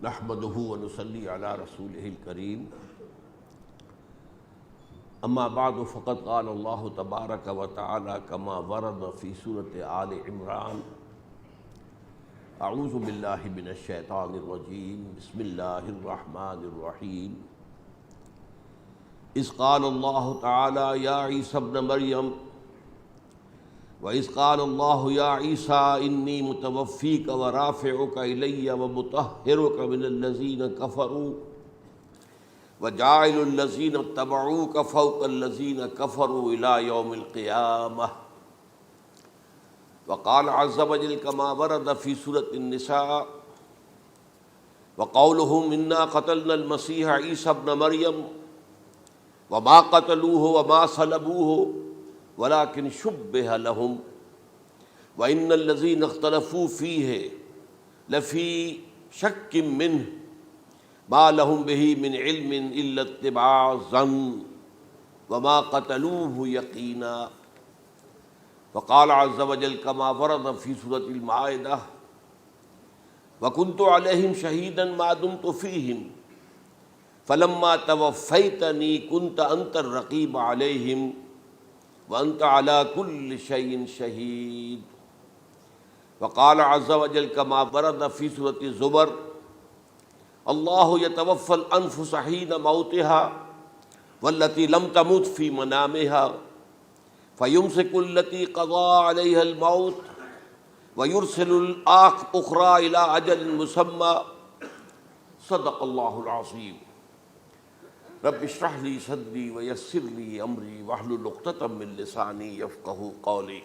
نحمده ونصلي على رسوله الكريم اما بعد فقد قال الله تبارك وتعالى كما ورد في سورة آل عمران اعوذ باللہ من الشیطان الرجیم بسم اللہ الرحمن الرحیم اذ قال اللہ تعالی یا عیسی ابن مریم وَإِذْ قَالَ اللَّهُ يَا عِيسَىٰ إِنِّي مُتَوَفِّيكَ وَرَافِعُكَ إِلَيَّ وَمُطَهِّرُكَ مِنَ الَّذِينَ كَفَرُوا وَجَاعِلُ الَّذِينَ اتَّبَعُوكَ فَوْقَ الَّذِينَ كَفَرُوا إِلَىٰ يَوْمِ الْقِيَامَةِ وَقَالَ عَزَّ وَجَلَّ كَمَا وَرَدَ فِي سُورَةِ النِّسَاءِ وَقَوْلُهُمْ إِنَّا قَتَلْنَا الْمَسِيحَ عِيسَى ابْنَ مَرْيَمَ وَمَا قَتَلُوهُ وَمَا صَلَبُوهُ ولكن شبه لهم وإن الذين اختلفوا فيه لفي شك منه ما لهم به من علم إلا اتباع الظن وما قتلوه يقينا وقال عز وجل كما ورد في سورة المائدة وكنت عليهم شهيدا ما دمت فيهم فلما توفيتني كنت أنت الرقيب عليهم وَأَنْتَ عَلَى كُلِّ شَيْءٍ شَهِيدٌ وقال عز وجل كما ورد في سورة الزمر الله يتوفى الأنفس حين موتها والتي لم تمت في منامها فيمسك التي قضى عليها الموت ويرسل الأخرى إلى أجل مسمى صدق الله العظيم رب اشرح لي صدري ويسر لي امري واحلل عقدة من لساني يفقهوا قولي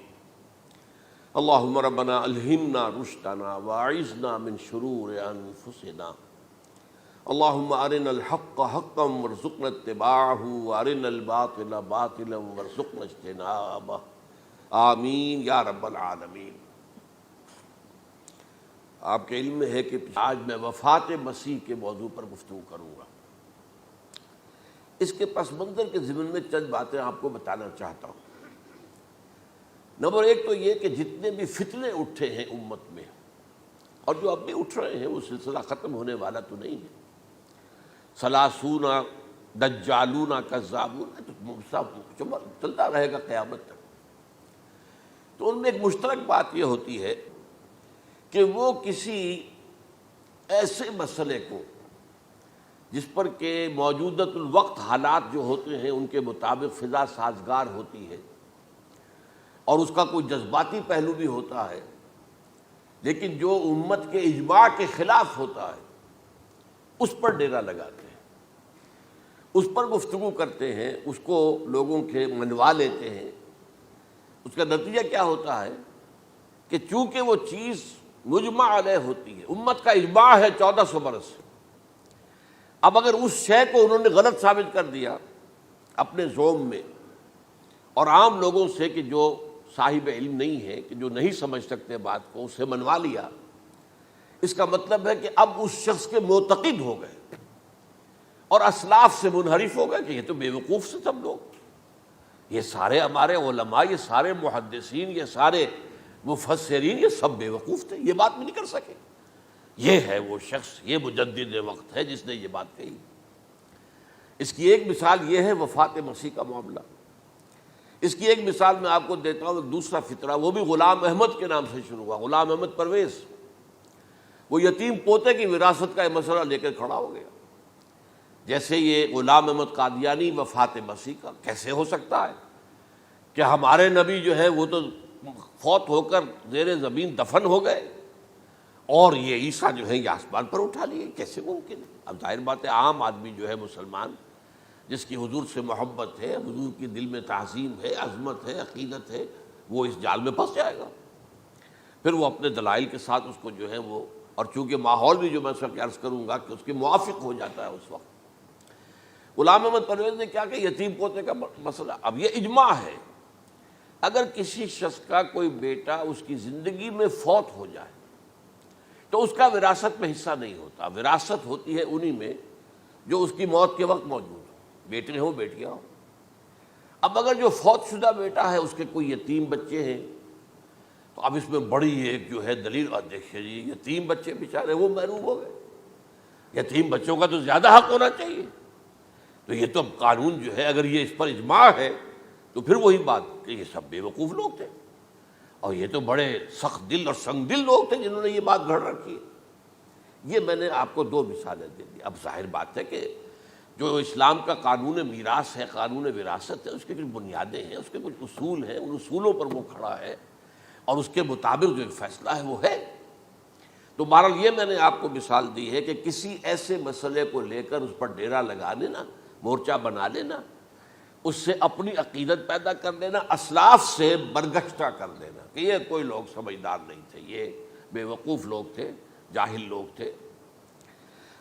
اللهم ربنا الهمنا رشدنا واعذنا من شرور انفسنا اللهم ارنا الحق حقا وارزقنا اتباعه وارنا الباطل باطلا وارزقنا اجتنابه آمین یا رب العالمین۔ آپ کے علم میں ہے کہ آج میں وفات مسیح کے موضوع پر گفتگو کروں گا۔ اس کے پس منظر کے ضمن میں چند باتیں آپ کو بتانا چاہتا ہوں۔ نمبر ایک تو یہ کہ جتنے بھی فتنے اٹھے ہیں امت میں اور جو اب بھی اٹھ رہے ہیں وہ سلسلہ ختم ہونے والا تو نہیں ہے۔ ثلاثون دجالون کذابون چلتا رہے گا قیامت تک۔ تو ان میں ایک مشترک بات یہ ہوتی ہے کہ وہ کسی ایسے مسئلے کو جس پر کہ موجودۃ الوقت حالات جو ہوتے ہیں ان کے مطابق فضا سازگار ہوتی ہے اور اس کا کوئی جذباتی پہلو بھی ہوتا ہے، لیکن جو امت کے اجماع کے خلاف ہوتا ہے اس پر ڈیرا لگاتے ہیں، اس پر گفتگو کرتے ہیں، اس کو لوگوں کے منوا لیتے ہیں۔ اس کا نتیجہ کیا ہوتا ہے کہ چونکہ وہ چیز مجمع علیہ ہوتی ہے، امت کا اجماع ہے 1400 برس سے، اب اگر اس شے کو انہوں نے غلط ثابت کر دیا اپنے زوم میں اور عام لوگوں سے کہ جو صاحب علم نہیں ہے، کہ جو نہیں سمجھ سکتے بات کو، اسے منوا لیا، اس کا مطلب ہے کہ اب اس شخص کے معتقد ہو گئے اور اسلاف سے منحرف ہو گئے کہ یہ تو بے وقوف سے سب لوگ، یہ سارے ہمارے علماء، یہ سارے محدثین، یہ سارے مفسرین، یہ سب بے وقوف تھے، یہ بات بھی نہیں کر سکے۔ یہ ہے وہ شخص، یہ مجدد وقت ہے جس نے یہ بات کہی۔ اس کی ایک مثال یہ ہے وفات مسیح کا معاملہ۔ اس کی ایک مثال میں آپ کو دیتا ہوں، دوسرا فطرہ، وہ بھی غلام احمد کے نام سے شروع ہوا، غلام احمد پرویز۔ وہ یتیم پوتے کی وراثت کا یہ مسئلہ لے کر کھڑا ہو گیا۔ جیسے یہ غلام احمد قادیانی وفات مسیح کا کیسے ہو سکتا ہے کہ ہمارے نبی جو ہے وہ تو فوت ہو کر زیر زمین دفن ہو گئے اور یہ عیسیٰ جو ہے یہ آسمان پر اٹھا لیے، کیسے ممکن ہے؟ اب ظاہر بات ہے عام آدمی جو ہے مسلمان جس کی حضور سے محبت ہے، حضور کی دل میں تعظیم ہے، عظمت ہے، عقیدت ہے، وہ اس جال میں پھنس جائے گا۔ پھر وہ اپنے دلائل کے ساتھ اس کو جو ہے وہ، اور چونکہ ماحول بھی جو میں سب عرض کروں گا کہ اس کے موافق ہو جاتا ہے اس وقت۔ غلام احمد پرویز نے کیا کہ یتیم پوتے کا مسئلہ، اب یہ اجماع ہے، اگر کسی شخص کا کوئی بیٹا اس کی زندگی میں فوت ہو جائے تو اس کا وراثت میں حصہ نہیں ہوتا، وراثت ہوتی ہے انہی میں جو اس کی موت کے وقت موجود ہو، بیٹے ہوں بیٹیاں ہوں۔ اب اگر جو فوت شدہ بیٹا ہے اس کے کوئی یتیم بچے ہیں تو اب اس میں بڑی ایک جو ہے دلیل، اور دیکھیے جی یتیم بچے بیچارے وہ محروم ہو گئے، یتیم بچوں کا تو زیادہ حق ہونا چاہیے. تو یہ تو قانون جو ہے اگر یہ اس پر اجماع ہے تو پھر وہی بات کہ یہ سب بے وقوف لوگ تھے اور یہ تو بڑے سخت دل اور سنگ دل لوگ تھے جنہوں نے یہ بات گھڑ رکھی ہے. یہ میں نے آپ کو دو مثالیں دے دی. اب ظاہر بات ہے کہ جو اسلام کا قانون میراث ہے، قانون وراثت ہے، اس کے کچھ بنیادیں ہیں، اس کے کچھ اصول ہیں، ان اصولوں پر وہ کھڑا ہے اور اس کے مطابق جو ایک فیصلہ ہے وہ ہے. تو بہرحال یہ میں نے آپ کو مثال دی ہے کہ کسی ایسے مسئلے کو لے کر اس پر ڈیرا لگا لینا، مورچہ بنا لینا، اس سے اپنی عقیدت پیدا کر لینا، اسلاف سے برگشتہ کر دینا کہ یہ کوئی لوگ سمجھدار نہیں تھے، یہ بے وقوف لوگ تھے، جاہل لوگ تھے.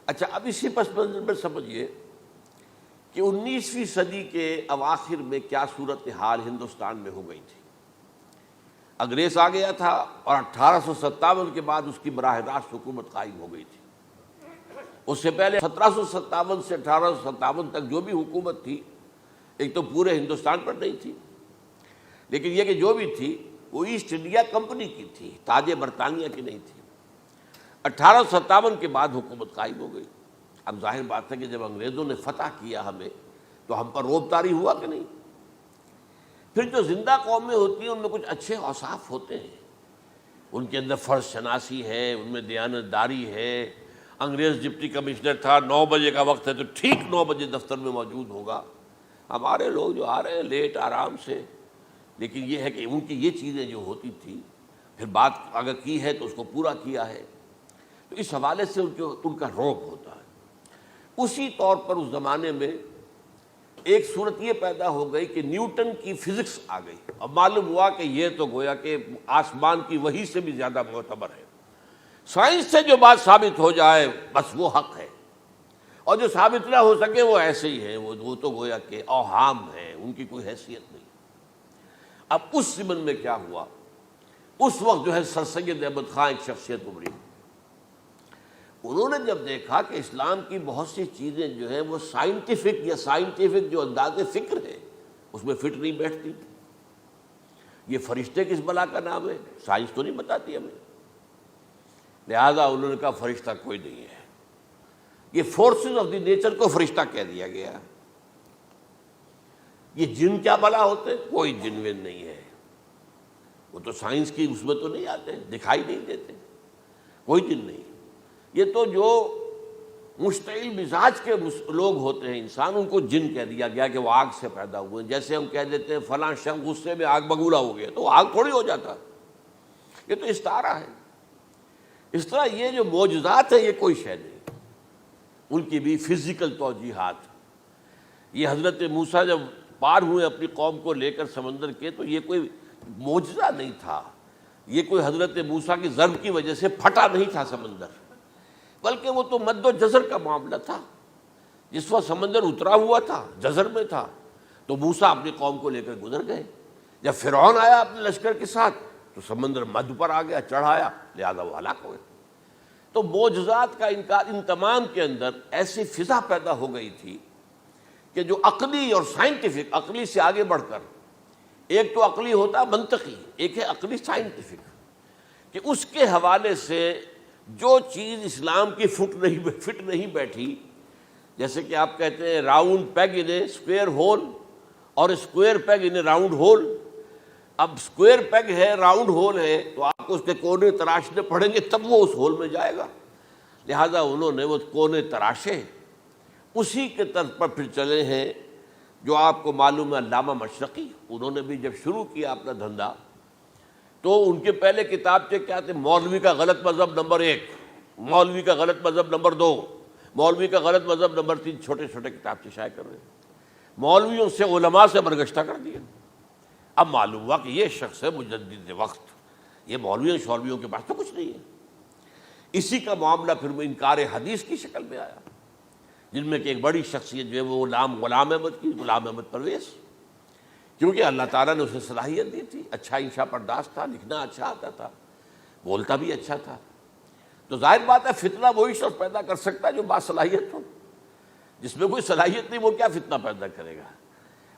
اچھا، اب اسی پس منظر میں سمجھیے کہ 19ویں صدی کے اواخر میں کیا صورتحال ہندوستان میں ہو گئی تھی. انگریز آ گیا تھا اور 1857 کے بعد اس کی براہ راست حکومت قائم ہو گئی تھی. اس سے پہلے 1757 سے 1857 تک جو بھی حکومت تھی ایک تو پورے ہندوستان پر نہیں تھی، لیکن یہ کہ جو بھی تھی وہ ایسٹ انڈیا کمپنی کی تھی، تاج برطانیہ کی نہیں تھی. 1857 کے بعد حکومت قائم ہو گئی. اب ظاہر بات ہے کہ جب انگریزوں نے فتح کیا ہمیں تو ہم پر رعب طاری ہوا کہ نہیں. پھر جو زندہ قومیں ہوتی ہیں ان میں کچھ اچھے اوصاف ہوتے ہیں، ان کے اندر فرض شناسی ہے، ان میں دیانت داری ہے. انگریز ڈپٹی کمشنر تھا، 9 بجے کا وقت ہے تو ٹھیک 9 بجے دفتر میں موجود ہوگا. ہمارے لوگ جو آ رہے ہیں لیٹ آرام سے، لیکن یہ ہے کہ ان کی یہ چیزیں جو ہوتی تھی پھر بات اگر کی ہے تو اس کو پورا کیا ہے. تو اس حوالے سے ان کا رعب ہوتا ہے. اسی طور پر اس زمانے میں ایک صورت یہ پیدا ہو گئی کہ نیوٹن کی فزکس آ گئی. اب معلوم ہوا کہ یہ تو گویا کہ آسمان کی وحی سے بھی زیادہ معتبر ہے. سائنس سے جو بات ثابت ہو جائے بس وہ حق ہے، اور جو ثابت نہ ہو سکے وہ ایسے ہی ہیں، وہ تو گویا کہ اوہام ہیں، ان کی کوئی حیثیت نہیں. اب اس زمن میں کیا ہوا، اس وقت جو ہے سر سید احمد خان ایک شخصیت ابھری. انہوں نے جب دیکھا کہ اسلام کی بہت سی چیزیں جو ہیں وہ سائنٹیفک جو انداز فکر ہے اس میں فٹ نہیں بیٹھتی. یہ فرشتے کس بلا کا نام ہے، سائنس تو نہیں بتاتی ہمیں. لہذا انہوں نے کہا فرشتہ کوئی نہیں ہے، یہ فورسز آف دی نیچر کو فرشتہ کہہ دیا گیا. یہ جن کیا بلا ہوتے، کوئی جن ون نہیں ہے، وہ تو سائنس کی اس میں تو نہیں آتے، دکھائی نہیں دیتے، کوئی جن نہیں. یہ تو جو مشتعل مزاج کے لوگ ہوتے ہیں انسان، ان کو جن کہہ دیا گیا کہ وہ آگ سے پیدا ہوئے ہیں. جیسے ہم کہہ دیتے ہیں فلاں شخص غصے میں آگ بگولا ہو گیا، تو وہ آگ تھوڑی ہو جاتا، یہ تو استعارہ ہے. اس طرح یہ جو معجزات ہیں یہ کوئی شے نہیں، ان کی بھی فزیکل توجیحات. یہ حضرت موسیٰ جب پار ہوئے اپنی قوم کو لے کر سمندر کے تو یہ کوئی معجزہ نہیں تھا، یہ کوئی حضرت موسیٰ کی ضرب کی وجہ سے پھٹا نہیں تھا سمندر، بلکہ وہ تو مد و جزر کا معاملہ تھا. جس وقت سمندر اترا ہوا تھا، جزر میں تھا، تو موسیٰ اپنی قوم کو لے کر گزر گئے. جب فرعون آیا اپنے لشکر کے ساتھ تو سمندر مد پر آ گیا، چڑھایا، لہذا وہ ہلاک ہوئے. تو معجزات کا انکار، ان تمام کے اندر ایسی فضا پیدا ہو گئی تھی کہ جو عقلی اور سائنٹیفک، عقلی سے آگے بڑھ کر، ایک تو عقلی ہوتا منطقی، ایک ہے عقلی سائنٹیفک، کہ اس کے حوالے سے جو چیز اسلام کی فٹ نہیں بیٹھی، جیسے کہ آپ کہتے ہیں round peg in a square hole اور square peg in a round hole. اب اسکوئر پیگ ہے، راؤنڈ ہول ہے، تو آپ کو اس کے کونے تراشنے پڑیں گے تب وہ اس ہول میں جائے گا. لہذا انہوں نے وہ کونے تراشے، اسی کے طرز پر پھر چلے ہیں. جو آپ کو معلوم ہے علامہ مشرقی، انہوں نے بھی جب شروع کیا اپنا دھندا تو ان کے پہلے کتابچے کیا تھے، مولوی کا غلط مذہب نمبر 1، مولوی کا غلط مذہب نمبر 2، مولوی کا غلط مذہب نمبر 3، چھوٹے چھوٹے کتابچے شائع کر رہے ہیں. مولویوں سے علماء سے برگشتہ کر دیا. اب معلوم ہوا کہ یہ شخص ہے مجدد وقت، یہ مولویوں شولویوں کے پاس تو کچھ نہیں ہے. اسی کا معاملہ پھر وہ انکار حدیث کی شکل میں آیا، جن میں کہ ایک بڑی شخصیت جو ہے وہ غلام احمد کی، غلام احمد پرویز، کیونکہ اللہ تعالیٰ نے اسے صلاحیت دی تھی، اچھا انشا پرداز تھا، لکھنا اچھا آتا تھا، بولتا بھی اچھا تھا. تو ظاہر بات ہے فتنہ وہی شخص پیدا کر سکتا ہے جو باصلاحیت ہو. جس میں کوئی صلاحیت نہیں وہ کیا فتنہ پیدا کرے گا؟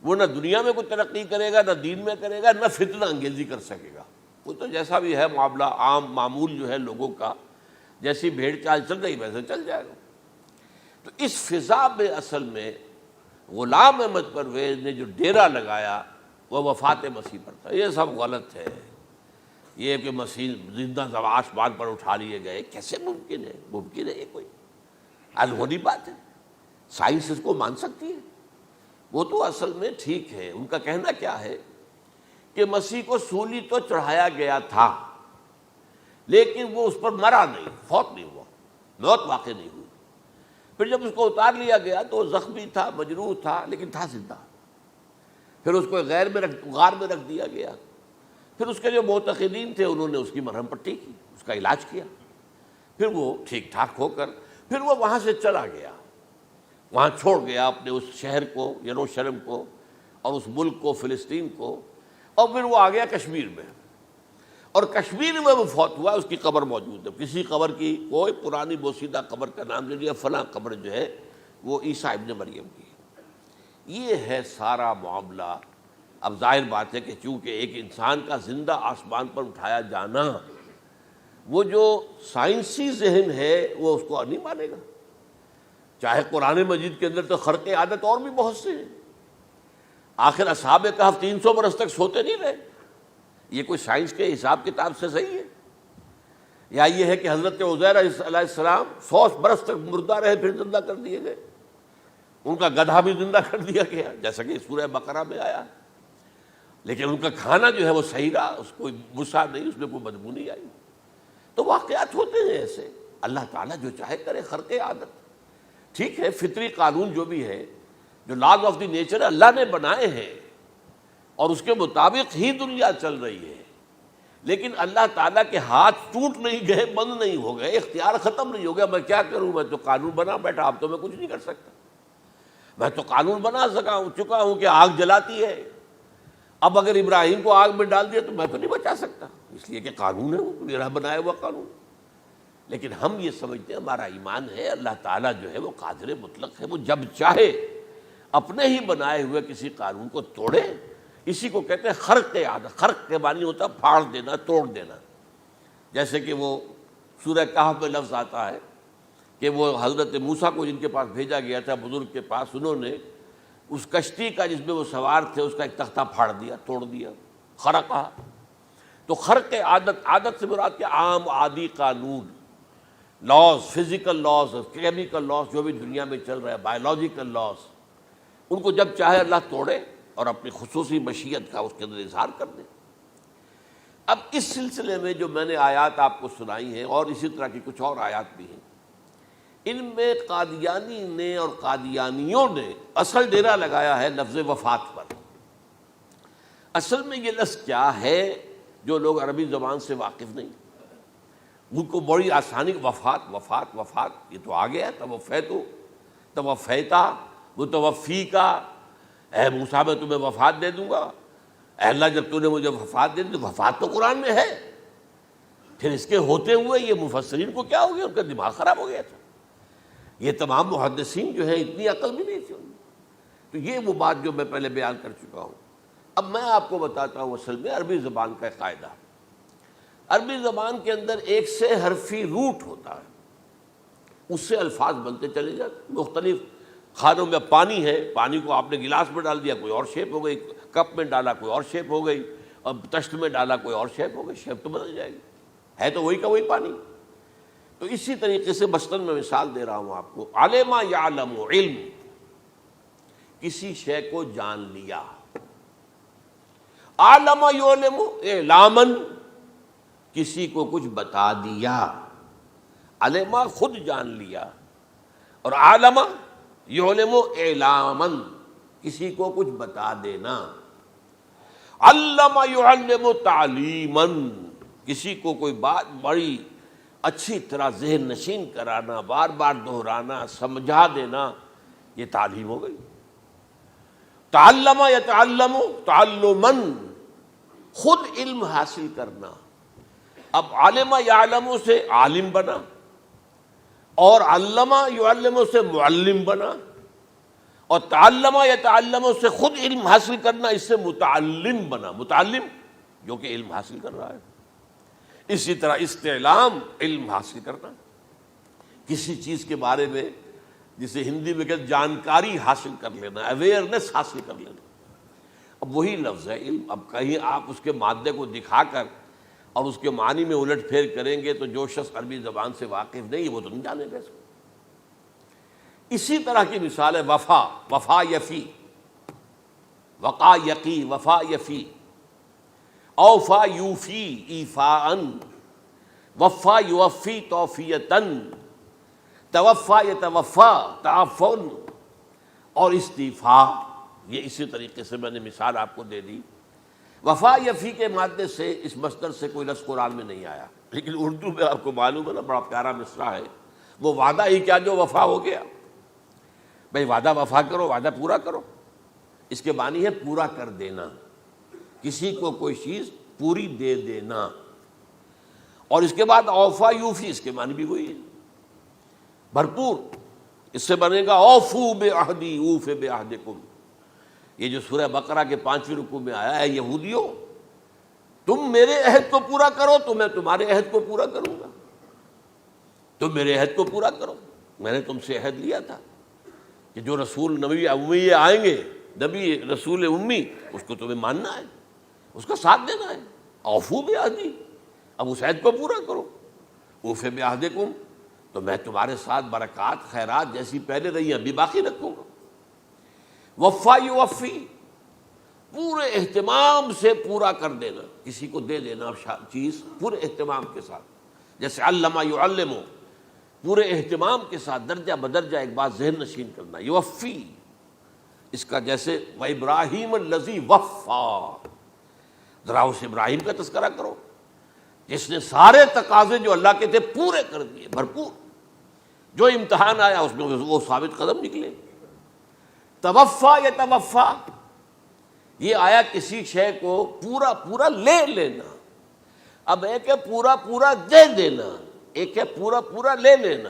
وہ نہ دنیا میں کوئی ترقی کرے گا، نہ دین میں کرے گا، نہ فتنہ انگیزی کر سکے گا. وہ تو جیسا بھی ہے معاملہ عام معمول جو ہے لوگوں کا، جیسی بھیڑ چال چل رہی ویسے چل جائے گا. تو اس فضا میں اصل میں غلام احمد پرویز نے جو ڈیرا لگایا وہ وفات مسیح پر تھا۔ یہ سب غلط ہے، یہ کہ مسیح زندہ آسمان پر اٹھا لیے گئے، کیسے ممکن ہے؟ ممکن ہے یہ کوئی الہونی بات ہے؟ سائنس اس کو مان سکتی ہے؟ وہ تو اصل میں ٹھیک ہے، ان کا کہنا کیا ہے کہ مسیح کو سولی تو چڑھایا گیا تھا لیکن وہ اس پر مرا نہیں، فوت نہیں ہوا، موت واقع نہیں ہوئی۔ پھر جب اس کو اتار لیا گیا تو وہ زخمی تھا، مجروح تھا، لیکن تھا زندہ۔ پھر اس کو غار میں رکھ دیا گیا۔ پھر اس کے جو معتقدین تھے انہوں نے اس کی مرہم پٹی کی، اس کا علاج کیا، پھر وہ ٹھیک ٹھاک ہو کر پھر وہ وہاں سے چلا گیا، وہاں چھوڑ گیا اپنے اس شہر کو، یروشلم کو، اور اس ملک کو، فلسطین کو، اور پھر وہ آ گیا کشمیر میں، اور کشمیر میں وہ فوت ہوا۔ اس کی قبر موجود ہے، کسی قبر کی کوئی پرانی بوسیدہ قبر کا نام لے لیا، فلاں قبر جو ہے وہ عیسیٰ ابن مریم کی ہے۔ یہ ہے سارا معاملہ۔ اب ظاہر بات ہے کہ چونکہ ایک انسان کا زندہ آسمان پر اٹھایا جانا، وہ جو سائنسی ذہن ہے وہ اس کو نہیں مانے گا، چاہے قرآن مجید کے اندر تو خرق عادت اور بھی بہت سے ہیں۔ آخر اصحاب کہف 300 برس تک سوتے نہیں رہے، یہ کوئی سائنس کے حساب کتاب سے صحیح ہے؟ یا یہ ہے کہ حضرت عزیر علیہ السلام 100 برس تک مردہ رہے پھر زندہ کر دیے گئے، ان کا گدھا بھی زندہ کر دیا گیا جیسا کہ سورہ بقرہ میں آیا، لیکن ان کا کھانا جو ہے وہ صحیح رہا، اس کو غصہ نہیں، اس میں کوئی بدبو نہیں آئی۔ تو واقعات ہوتے ہیں ایسے، اللہ تعالیٰ جو چاہے کرے، خرق عادت ٹھیک ہے۔ فطری قانون جو بھی ہے، جو لاز آف دی نیچر اللہ نے بنائے ہیں اور اس کے مطابق ہی دنیا چل رہی ہے، لیکن اللہ تعالیٰ کے ہاتھ ٹوٹ نہیں گئے، بند نہیں ہو گئے، اختیار ختم نہیں ہو گیا۔ میں کیا کروں؟ میں تو قانون بنا بیٹھا، اب تو میں کچھ نہیں کر سکتا۔ میں تو قانون بنا چکا ہوں کہ آگ جلاتی ہے، اب اگر ابراہیم کو آگ میں ڈال دیا تو میں تو نہیں بچا سکتا، اس لیے کہ قانون ہے، وہ میرا بنایا ہوا قانون۔ لیکن ہم یہ سمجھتے ہیں، ہمارا ایمان ہے اللہ تعالیٰ جو ہے وہ قادر مطلق ہے، وہ جب چاہے اپنے ہی بنائے ہوئے کسی قانون کو توڑے۔ اسی کو کہتے ہیں خرق عادت۔ خرق کے معنی ہوتا ہے پھاڑ دینا، توڑ دینا۔ جیسے کہ وہ سورہ کہف میں لفظ آتا ہے کہ وہ حضرت موسیٰ کو جن کے پاس بھیجا گیا تھا، بزرگ کے پاس، انہوں نے اس کشتی کا جس میں وہ سوار تھے اس کا ایک تختہ پھاڑ دیا، توڑ دیا، خرقہ۔ تو خرق عادت سے مراد کیا؟ عام عادی قانون، laws, physical laws, chemical laws, جو بھی دنیا میں چل رہا ہے، بایولوجیکل لاز، ان کو جب چاہے اللہ توڑے اور اپنی خصوصی مشیت کا اس کے اندر اظہار کر دے۔ اب اس سلسلے میں جو میں نے آیات آپ کو سنائی ہیں، اور اسی طرح کی کچھ اور آیات بھی ہیں، ان میں قادیانی نے اور قادیانیوں نے اصل ڈیرا لگایا ہے لفظ وفات پر۔ اصل میں یہ لفظ کیا ہے جو لوگ عربی زبان سے واقف نہیں، ان کو بڑی آسانی، وفات وفات وفات، یہ تو آ گیا، توفیتو، توفیتا، متوفی کا، اے موسیٰ میں تمہیں وفات دے دوں گا، اے اللہ جب تو نے مجھے وفات دے دی، تو وفات تو قرآن میں ہے۔ پھر اس کے ہوتے ہوئے یہ مفسرین کو کیا ہو گیا؟ ان کا دماغ خراب ہو گیا تھا۔ یہ تمام محدثین جو ہیں اتنی عقل بھی نہیں تھی ان میں۔ تو یہ وہ بات جو میں پہلے بیان کر چکا ہوں۔ اب میں آپ کو بتاتا ہوں اصل میں عربی زبان کا قاعدہ۔ عربی زبان کے اندر ایک سے حرفی روٹ ہوتا ہے، اس سے الفاظ بنتے چلے جاتے ہیں۔ مختلف خانوں میں پانی ہے، پانی کو آپ نے گلاس میں ڈال دیا، کوئی اور شیپ ہو گئی، کپ میں ڈالا کوئی اور شیپ ہو گئی، اور تشت میں ڈالا کوئی اور شیپ ہو گئی، شیپ تو بدل جائے گی، ہے تو وہی کا وہی پانی۔ تو اسی طریقے سے مثلاً میں مثال دے رہا ہوں آپ کو، علم یعلم، علم، کسی شے کو جان لیا، علم یعلم، اعلاماً، کسی کو کچھ بتا دیا، علما خود جان لیا، اور علم یعلم اعلاماً، کسی کو کچھ بتا دینا، علم یعلم تعلیماً، کسی کو کوئی بات بڑی اچھی طرح ذہن نشین کرانا، بار بار دہرانا، سمجھا دینا، یہ تعلیم ہو گئی۔ تعلم یتعلم تعلماً، خود علم حاصل کرنا۔ اب علم یعلم سے عالم بنا، اور علم یعلم سے معلم بنا، اور تعلم یتعلم سے خود علم حاصل کرنا، اس سے متعلم بنا، متعلم جو کہ علم حاصل کر رہا ہے۔ اسی طرح استعلام، علم حاصل کرنا، کسی چیز کے بارے میں جسے ہندی میں کہتے جانکاری حاصل کر لینا، اویئرنیس حاصل کر لینا۔ اب وہی لفظ ہے علم، اب کہیں آپ اس کے مادے کو دکھا کر اور اس کے معنی میں الٹ پھیر کریں گے تو جو شخص عربی زبان سے واقف نہیں وہ تو نہیں جانے گا اس کو۔ اسی طرح کی مثال ہے وفا، وفا یفی، وقا یقی، وفا یفی، اوفا یوفی ایفاءن، وفا یوفی توفیتن، توفا یتوفا تعفن، اور استیفا، یہ اسی طریقے سے میں نے مثال آپ کو دے دی۔ وفا یفی کے مادے سے اس مصدر سے کوئی لفظ قرآن میں نہیں آیا، لیکن اردو میں آپ کو معلوم ہے نا بڑا پیارا مصرع ہے، وہ وعدہ ہی کیا جو وفا ہو گیا۔ بھئی وعدہ وفا کرو، وعدہ پورا کرو، اس کے معنی ہے پورا کر دینا، کسی کو کوئی چیز پوری دے دینا۔ اور اس کے بعد اوفا یوفی، اس کے معنی بھی وہی ہے، بھرپور۔ اس سے بنے گا اوفو بعہدی اوف بعہدکم، یہ جو سورہ بقرہ کے 5ویں رکوع میں آیا ہے، یہودیوں تم میرے عہد کو پورا کرو تو میں تمہارے عہد کو پورا کروں گا، تم میرے عہد کو پورا کرو، میں نے تم سے عہد لیا تھا کہ جو رسول نبی امی آئیں گے، نبی رسول امی، اس کو تمہیں ماننا ہے، اس کا ساتھ دینا ہے۔ اوفو بعہدی، اب اس عہد کو پورا کرو۔ اوف بعہدکم، تو میں تمہارے ساتھ برکات خیرات جیسی پہلے رہی ہیں ابھی باقی رکھوں گا۔ وفا یوفی، پورے اہتمام سے پورا کر دینا، کسی کو دے دینا چیز پورے اہتمام کے ساتھ، جیسے علمہ یعلم، پورے اہتمام کے ساتھ درجہ بدرجہ ایک بات ذہن نشین کرنا۔ یوفی، اس کا جیسے وَإِبْرَاهِيمَ الَّذِي وَفَّى، ذرا اس ابراہیم کا تذکرہ کرو جس نے سارے تقاضے جو اللہ کے تھے پورے کر دیے، بھرپور۔ جو امتحان آیا اس میں وہ ثابت قدم نکلے۔ توفا یا توفا، یہ آیا کسی شے کو پورا پورا لے لینا۔ اب ایک ہے پورا پورا دے دینا، ایک ہے پورا پورا لے لینا،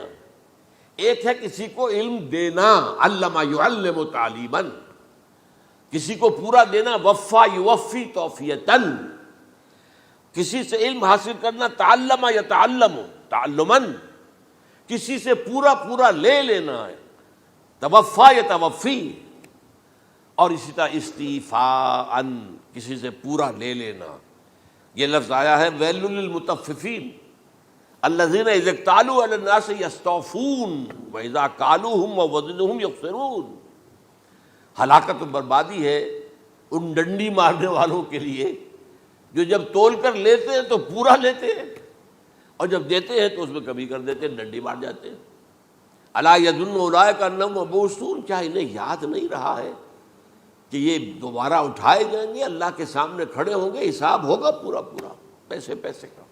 ایک ہے کسی کو علم دینا، علم یعلم تعلیما، کسی کو پورا دینا، وفا یوفی توفیتن، کسی سے علم حاصل کرنا، تعلم یتعلم تعلما، کسی سے پورا پورا لے لینا ہے، توفا یتوفی، اور اسی طرح استیفاء، کسی سے پورا لے لینا۔ یہ لفظ آیا ہے ویل للمطففین الذین اذا اکتالوا علی الناس یستوفون واذا کالوہم ووزنوہم یخسرون۔ ہلاکت و بربادی ہے ان ڈنڈی مارنے والوں کے لیے جو جب تول کر لیتے ہیں تو پورا لیتے ہیں، اور جب دیتے ہیں تو اس میں کمی کر دیتے ہیں، ڈنڈی مار جاتے ہیں۔ الا یظن اولئک انہم مبعوثون، کیا انہیں یاد نہیں رہا ہے کہ یہ دوبارہ اٹھائے جائیں گے، اللہ کے سامنے کھڑے ہوں گے، حساب ہوگا پورا پورا پیسے پیسے کا۔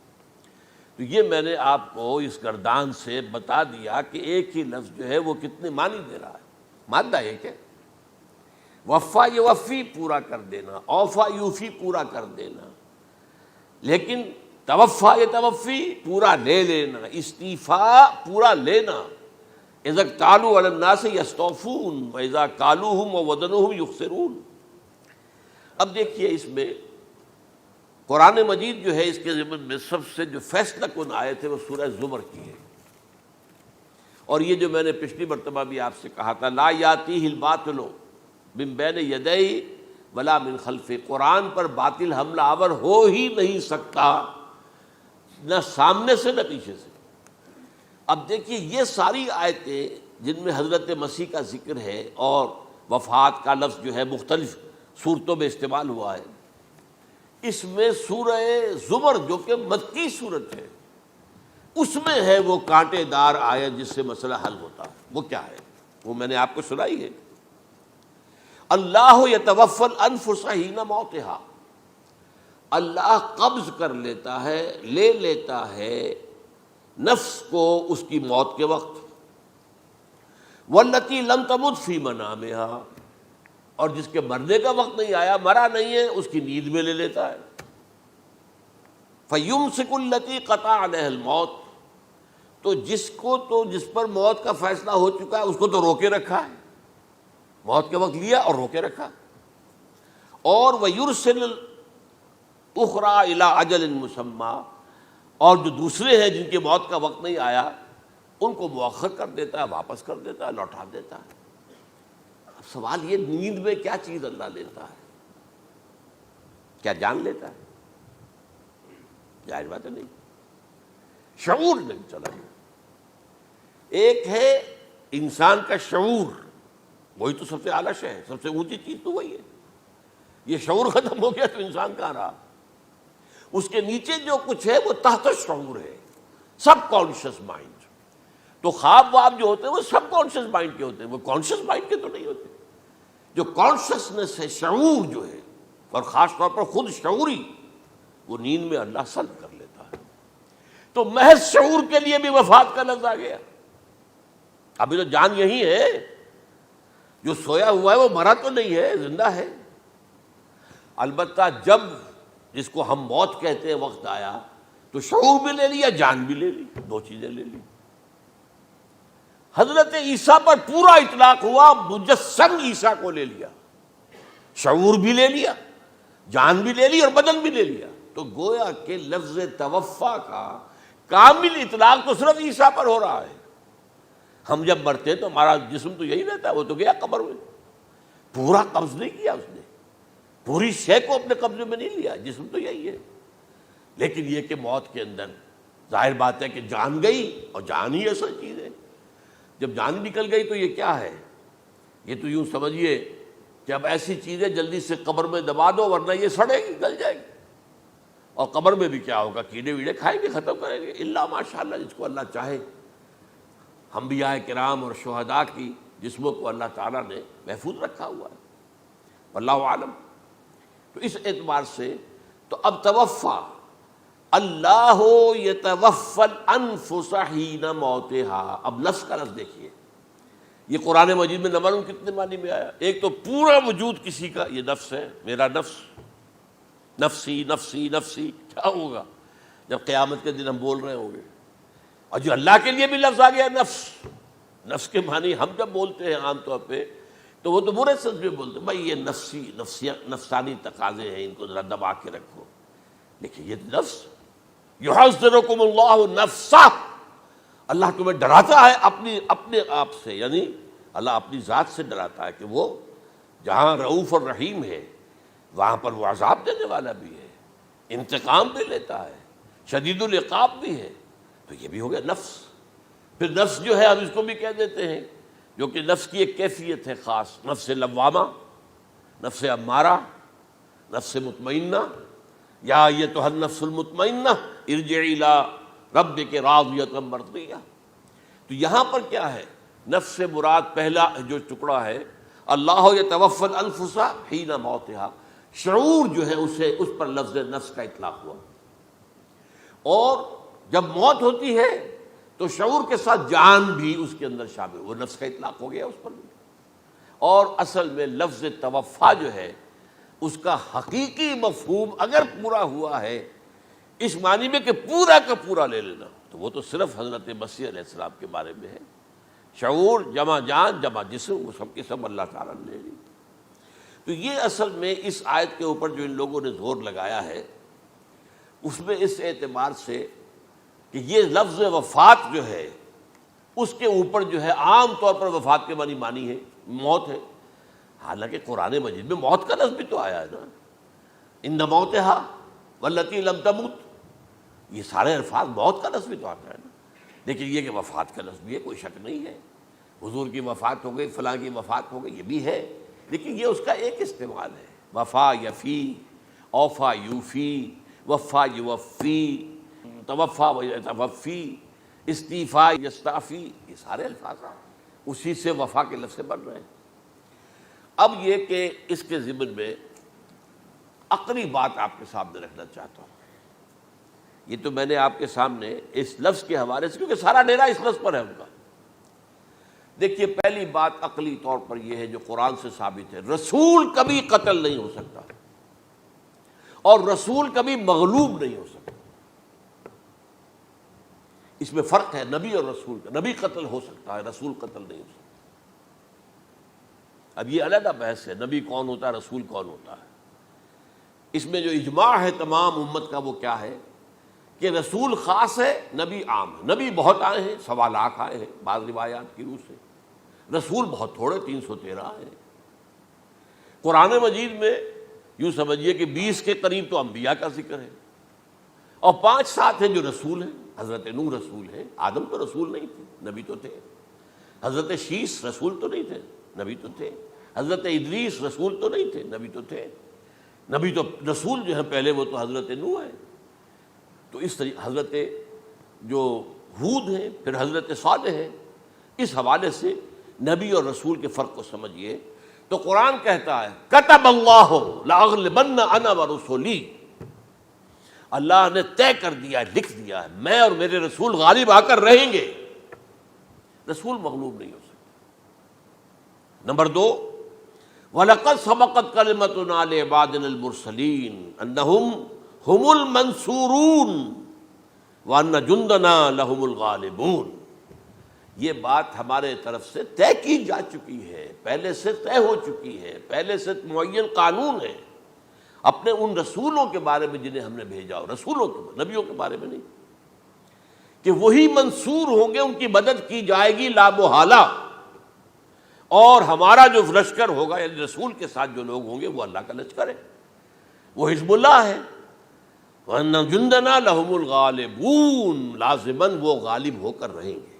تو یہ میں نے آپ کو اس گردان سے بتا دیا کہ ایک ہی لفظ جو ہے وہ کتنے معنی دے رہا ہے۔ مادہ ایک ہے، وفا یوفی پورا کر دینا، اوفا یوفی پورا کر دینا، لیکن توفا یتوفی پورا لے لینا، استیفاء پورا لینا، اذا اکتالوا علی الناس یستوفون واذا کالوہم ووزنوہم یخسرون۔ اب دیکھیے اس میں قرآن مجید جو ہے اس کے ضمن میں سب سے جو فیصلہ کن آیت ہے وہ سورہ زمر کی ہے، اور یہ جو میں نے پچھلی مرتبہ بھی آپ سے کہا تھا، لا یاتیہ الباطل من بین یدیہ ولا من خلفہ، قرآن پر باطل حملہ آور ہو ہی نہیں سکتا، نہ سامنے سے نہ پیچھے سے۔ اب دیکھیے یہ ساری آیتیں جن میں حضرت مسیح کا ذکر ہے اور وفات کا لفظ جو ہے مختلف صورتوں میں استعمال ہوا ہے، اس میں سورہ زمر جو کہ مکی صورت ہے اس میں ہے وہ کانٹے دار آیت جس سے مسئلہ حل ہوتا ہے۔ وہ کیا ہے؟ وہ میں نے آپ کو سنائی ہے، اللہ یتوفی الانفس حین موتہا، اللہ قبض کر لیتا ہے، لے لیتا ہے نفس کو اس کی موت کے وقت، واللتی لم تمت فی منامہا، اور جس کے مرنے کا وقت نہیں آیا، مرا نہیں ہے، اس کی نیند میں لے لیتا ہے۔ فیمسک التی قطع علیہ الموت، تو جس پر موت کا فیصلہ ہو چکا ہے اس کو تو روکے رکھا ہے، موت کے وقت لیا اور روکے رکھا۔ اور ویرسل اخری الی اجل مسمی، اور جو دوسرے ہیں جن کی موت کا وقت نہیں آیا ان کو مؤخر کر دیتا ہے، واپس کر دیتا ہے، لوٹا دیتا ہے۔ سوال یہ، نیند میں کیا چیز اللہ لیتا ہے؟ کیا جان لیتا ہے؟ ظاہر بات ہے نہیں، شعور نہیں چلا گیا۔ ایک ہے انسان کا شعور، وہی تو سب سے اعلیٰ شے ہے، سب سے اونچی چیز تو وہی ہے۔ یہ شعور ختم ہو گیا تو انسان کہاں رہا؟ اس کے نیچے جو کچھ ہے وہ تحت شعور ہے، سب کانشیس مائنڈ۔ تو خواب واب جو ہوتے ہیں وہ سب کانشیس مائنڈ کے ہوتے ہیں، وہ کانشیس مائنڈ کے تو نہیں ہوتے۔ جو کانشیسنس ہے، شعور جو ہے، اور خاص طور پر خود شعوری، وہ نیند میں اللہ سلب کر لیتا ہے۔ تو محض شعور کے لیے بھی وفات کا لفظ آ گیا۔ ابھی تو جان یہی ہے، جو سویا ہوا ہے وہ مرا تو نہیں ہے، زندہ ہے۔ البتہ جب جس کو ہم موت کہتے ہیں وقت آیا تو شعور بھی لے لیا، جان بھی لے لی، دو چیزیں لے لی۔ حضرت عیسیٰ پر پورا اطلاق ہوا، مجسم عیسیٰ کو لے لیا، شعور بھی لے لیا، جان بھی لے لی اور بدن بھی لے لیا۔ تو گویا کہ لفظ توفا کا کامل اطلاق تو صرف عیسیٰ پر ہو رہا ہے۔ ہم جب مرتے تو ہمارا جسم تو یہی رہتا ہے، وہ تو گیا قبر میں، پورا قبض نہیں کیا اس نے، پوری شے کو اپنے قبضے میں نہیں لیا، جسم تو یہی ہے۔ لیکن یہ کہ موت کے اندر ظاہر بات ہے کہ جان گئی، اور جان ہی اصل چیز ہے۔ جب جان نکل گئی تو یہ کیا ہے؟ یہ تو یوں سمجھیے کہ اب ایسی چیزیں جلدی سے قبر میں دبا دو ورنہ یہ سڑے گی، گل جائے گی۔ اور قبر میں بھی کیا ہوگا؟ کیڑے ویڑے کھائیں گے، ختم کریں گے، الا ماشاء اللہ جس کو اللہ چاہے۔ انبیاء کرام اور شہداء کی جسموں کو اللہ تعالیٰ نے محفوظ رکھا ہوا ہے، واللہ عالم۔ تو اس اعتبار سے تو اب توفا، اللہ یتوفی الانفس حین موتها، اب لفظ کا لفظ دیکھیے، یہ قرآن مجید میں نہ معلوم کتنے معنی میں آیا۔ ایک تو پورا وجود کسی کا یہ نفس ہے، میرا نفس، نفسی نفسی نفسی، کیا ہوگا جب قیامت کے دن ہم بول رہے ہوں گے؟ اور جو اللہ کے لیے بھی لفظ آ گیا نفس، نفس کے معنی ہم جب بولتے ہیں عام طور پہ تو وہ تو برے سمجھ میں بولتے ہیں، بھائی یہ نفسانی تقاضے ہیں، ان کو ذرا دبا کے رکھو۔ لیکن یہ نفس، یحذرکم اللہ نفسہ، اللہ تمہیں ڈراتا ہے اپنے آپ سے، یعنی اللہ اپنی ذات سے ڈراتا ہے کہ وہ جہاں رؤوف اور رحیم ہے وہاں پر وہ عذاب دینے والا بھی ہے، انتقام بھی لیتا ہے، شدید العقاب بھی ہے۔ تو یہ بھی ہو گیا نفس۔ پھر نفس جو ہے ہم اس کو بھی کہہ دیتے ہیں، جو کہ نفس کی ایک کیفیت ہے خاص، نفس لوامہ، نفس امارہ، نفس مطمئنہ، یا ایتھا النفس المطمئنہ ارجعی الی ربک راضیۃ مرضیہ۔ تو یہاں پر کیا ہے؟ نفس سے مراد پہلا جو ٹکڑا ہے، اللہ یتوفی الانفس حین موتہا، شعور جو ہے اسے، اس پر لفظ نفس کا اطلاق ہوا۔ اور جب موت ہوتی ہے تو شعور کے ساتھ جان بھی اس کے اندر شامل، وہ نفس کا اطلاق ہو گیا اس پر بھی۔ اور اصل میں لفظ توفا جو ہے اس کا حقیقی مفہوم اگر پورا ہوا ہے اس معنی میں کہ پورا کا پورا لے لینا، تو وہ تو صرف حضرت مسیح علیہ السلام کے بارے میں ہے۔ شعور جمع جان جمع جسم، وہ سب کے سب اللہ تعالیٰ نے لے لی۔ تو یہ اصل میں اس آیت کے اوپر جو ان لوگوں نے زور لگایا ہے، اس میں اس اعتبار سے کہ یہ لفظ وفات جو ہے اس کے اوپر جو ہے عام طور پر وفات کے معنی ہے موت ہے، حالانکہ قرآن مجید میں موت کا لفظ بھی تو آیا ہے نا، ان موتہا واللتی لم تمت، یہ سارے الفاظ موت کا لفظ بھی تو آتا ہے نا۔ لیکن یہ کہ وفات کا لفظ بھی ہے، کوئی شک نہیں ہے، حضور کی وفات ہو گئی، فلاں کی وفات ہو گئی، یہ بھی ہے، لیکن یہ اس کا ایک استعمال ہے۔ وفا یفی، اوفا یوفی، وفا یوفی، توفا و یتوفی، استیفا یستعفی، یہ سارے الفاظ اسی سے وفا کے لفظ سے بن رہے ہیں۔ اب یہ کہ اس کے ضمن میں عقلی بات آپ کے سامنے رکھنا چاہتا ہوں۔ یہ تو میں نے آپ کے سامنے اس لفظ کے حوالے سے، کیونکہ سارا ڈیرا اس لفظ پر ہے ان کا۔ دیکھیے پہلی بات عقلی طور پر یہ ہے جو قرآن سے ثابت ہے، رسول کبھی قتل نہیں ہو سکتا، اور رسول کبھی مغلوب نہیں ہو سکتا۔ اس میں فرق ہے نبی اور رسول کا، نبی قتل ہو سکتا ہے، رسول قتل نہیں ہو سکتا۔ اب یہ علیحدہ بحث ہے، نبی کون ہوتا ہے، رسول کون ہوتا ہے۔ اس میں جو اجماع ہے تمام امت کا وہ کیا ہے کہ رسول خاص ہے، نبی عام ہے۔ نبی بہت آئے ہیں، 1.25 لاکھ آئے ہیں بعض روایات کی روح سے، رسول بہت تھوڑے 313 ہیں۔ قرآن مجید میں یوں سمجھیے کہ 20 کے قریب تو انبیاء کا ذکر ہے، اور 5-7 ہیں جو رسول ہیں۔ حضرت نوح رسول ہیں، آدم تو رسول نہیں تھے، نبی تو تھے۔ حضرت شیس رسول تو نہیں تھے، نبی تو تھے۔ حضرت ادریس رسول تو نہیں تھے، نبی تو تھے۔ نبی تو رسول جو ہے پہلے وہ تو حضرت نوح ہے۔ تو اس طریقے حضرت جو ہود ہیں، پھر حضرت صالح ہے۔ اس حوالے سے نبی اور رسول کے فرق کو سمجھیے۔ تو قرآن کہتا ہے کتب اللہ لاغلبن انا ورسلی، اللہ نے طے کر دیا ہے، لکھ دیا ہے، میں اور میرے رسول غالب آ کر رہیں گے۔ رسول مغلوب نہیں ہو سکتے۔ نمبر 2، وَلَقَدْ سَبَقَتْ كَلِمَتُنَا لِعِبَادِنَا الْمُرْسَلِينَ أَنَّهُمْ هُمُ الْمَنْصُورُونَ وَأَنَّ جُنْدَنَا لَهُمُ الْغَالِبُونَ۔ یہ بات ہمارے طرف سے طے کی جا چکی ہے، پہلے سے طے ہو چکی ہے، پہلے سے معین قانون ہے اپنے ان رسولوں کے بارے میں جنہیں ہم نے بھیجا ہو، رسولوں کے، نبیوں کے بارے میں نہیں، کہ وہی منصور ہوں گے، ان کی مدد کی جائے گی لا محالہ، اور ہمارا جو لشکر ہوگا یعنی رسول کے ساتھ جو لوگ ہوں گے وہ اللہ کا لشکر ہے، وہ حزب اللہ ہے۔ وَأَنَّ جُنْدَنَا لَهُمُ الْغَالِبُونَ، لازماً وہ غالب ہو کر رہیں گے۔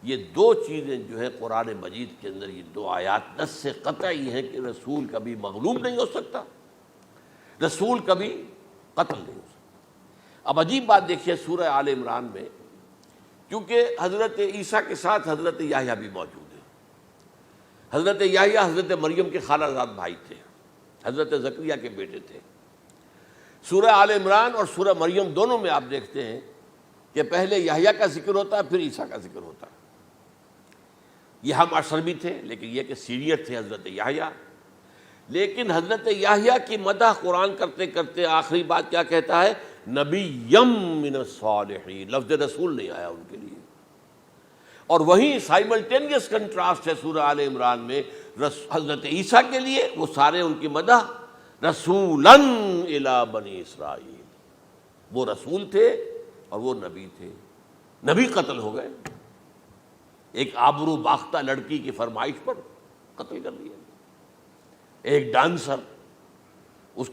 یہ 2 چیزیں جو ہے قرآن مجید کے اندر، یہ 2 آیات نص سے قطعی ہیں کہ رسول کبھی مغلوب نہیں ہو سکتا، رسول کبھی قتل نہیں ہو سکتا۔ اب عجیب بات دیکھیے سورہ آل عمران میں، کیونکہ حضرت عیسیٰ کے ساتھ حضرت یحییٰ بھی موجود ہیں۔ حضرت یحییٰ حضرت مریم کے خالہ زاد بھائی تھے، حضرت زکریا کے بیٹے تھے۔ سورہ آل عمران اور سورہ مریم دونوں میں آپ دیکھتے ہیں کہ پہلے یحییٰ کا ذکر ہوتا ہے، پھر عیسیٰ کا ذکر ہوتا ہے۔ یہ ہم عصر بھی تھے، لیکن یہ کہ سینئر تھے حضرت یحییٰ۔ لیکن حضرت یحییٰ کی مدح قرآن کرتے کرتے آخری بات کیا کہتا ہے؟ نبیم من الصالحین، لفظ رسول نہیں آیا ان کے لیے۔ اور وہیں سائملٹینیس کنٹراسٹ ہے سورہ آل عمران میں حضرت عیسیٰ کے لیے، وہ سارے ان کی مدح رسولاً الی بنی اسرائیل، وہ رسول تھے اور وہ نبی تھے۔ نبی قتل ہو گئے، ایک آبرو باختہ لڑکی کی فرمائش پر قتل کر دیا۔ ایک ڈانسر، اس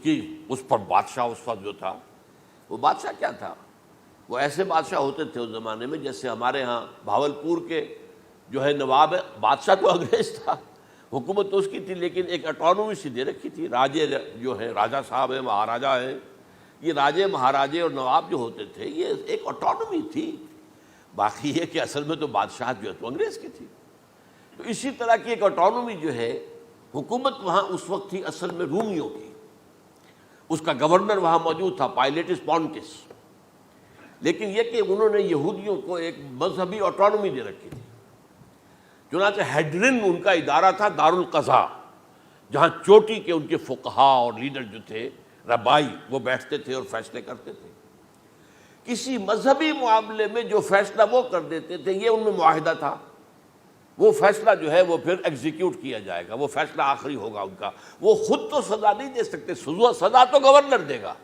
پر بادشاہ اس وقت جو تھا، وہ بادشاہ کیا تھا؟ وہ ایسے بادشاہ ہوتے تھے اس زمانے میں جیسے ہمارے ہاں بھاولپور کے جو ہے نواب ہے، بادشاہ تو انگریز تھا، حکومت تو اس کی تھی، لیکن ایک اٹانومی سی دے رکھی تھی۔ راجے جو ہے، راجہ صاحب ہیں، مہاراجہ ہیں، یہ راجے مہاراجے اور نواب جو ہوتے تھے یہ ایک اٹانومی تھی۔ باقی یہ کہ اصل میں تو بادشاہ جو ہے تو انگریز کی تھی۔ تو اسی طرح کی ایک اٹانومی جو ہے حکومت وہاں اس وقت تھی اصل میں رومیوں کی۔ اس کا گورنر وہاں موجود تھا، پائلیٹس پونٹس، لیکن یہ کہ انہوں نے یہودیوں کو ایک مذہبی اٹانومی دے رکھی تھی۔ چنانچہ ہیڈرن ان کا ادارہ تھا، دارالقضاء، جہاں چوٹی کے ان کے فقہا اور لیڈر جو تھے، ربائی، وہ بیٹھتے تھے اور فیصلے کرتے تھے۔ کسی مذہبی معاملے میں جو فیصلہ وہ کر دیتے تھے، یہ ان میں معاہدہ تھا، وہ فیصلہ جو ہے وہ پھر ایگزیکیوٹ کیا جائے گا، وہ فیصلہ آخری ہوگا ان کا۔ وہ خود تو سزا نہیں دے سکتے، سزا تو گورنر دے گا،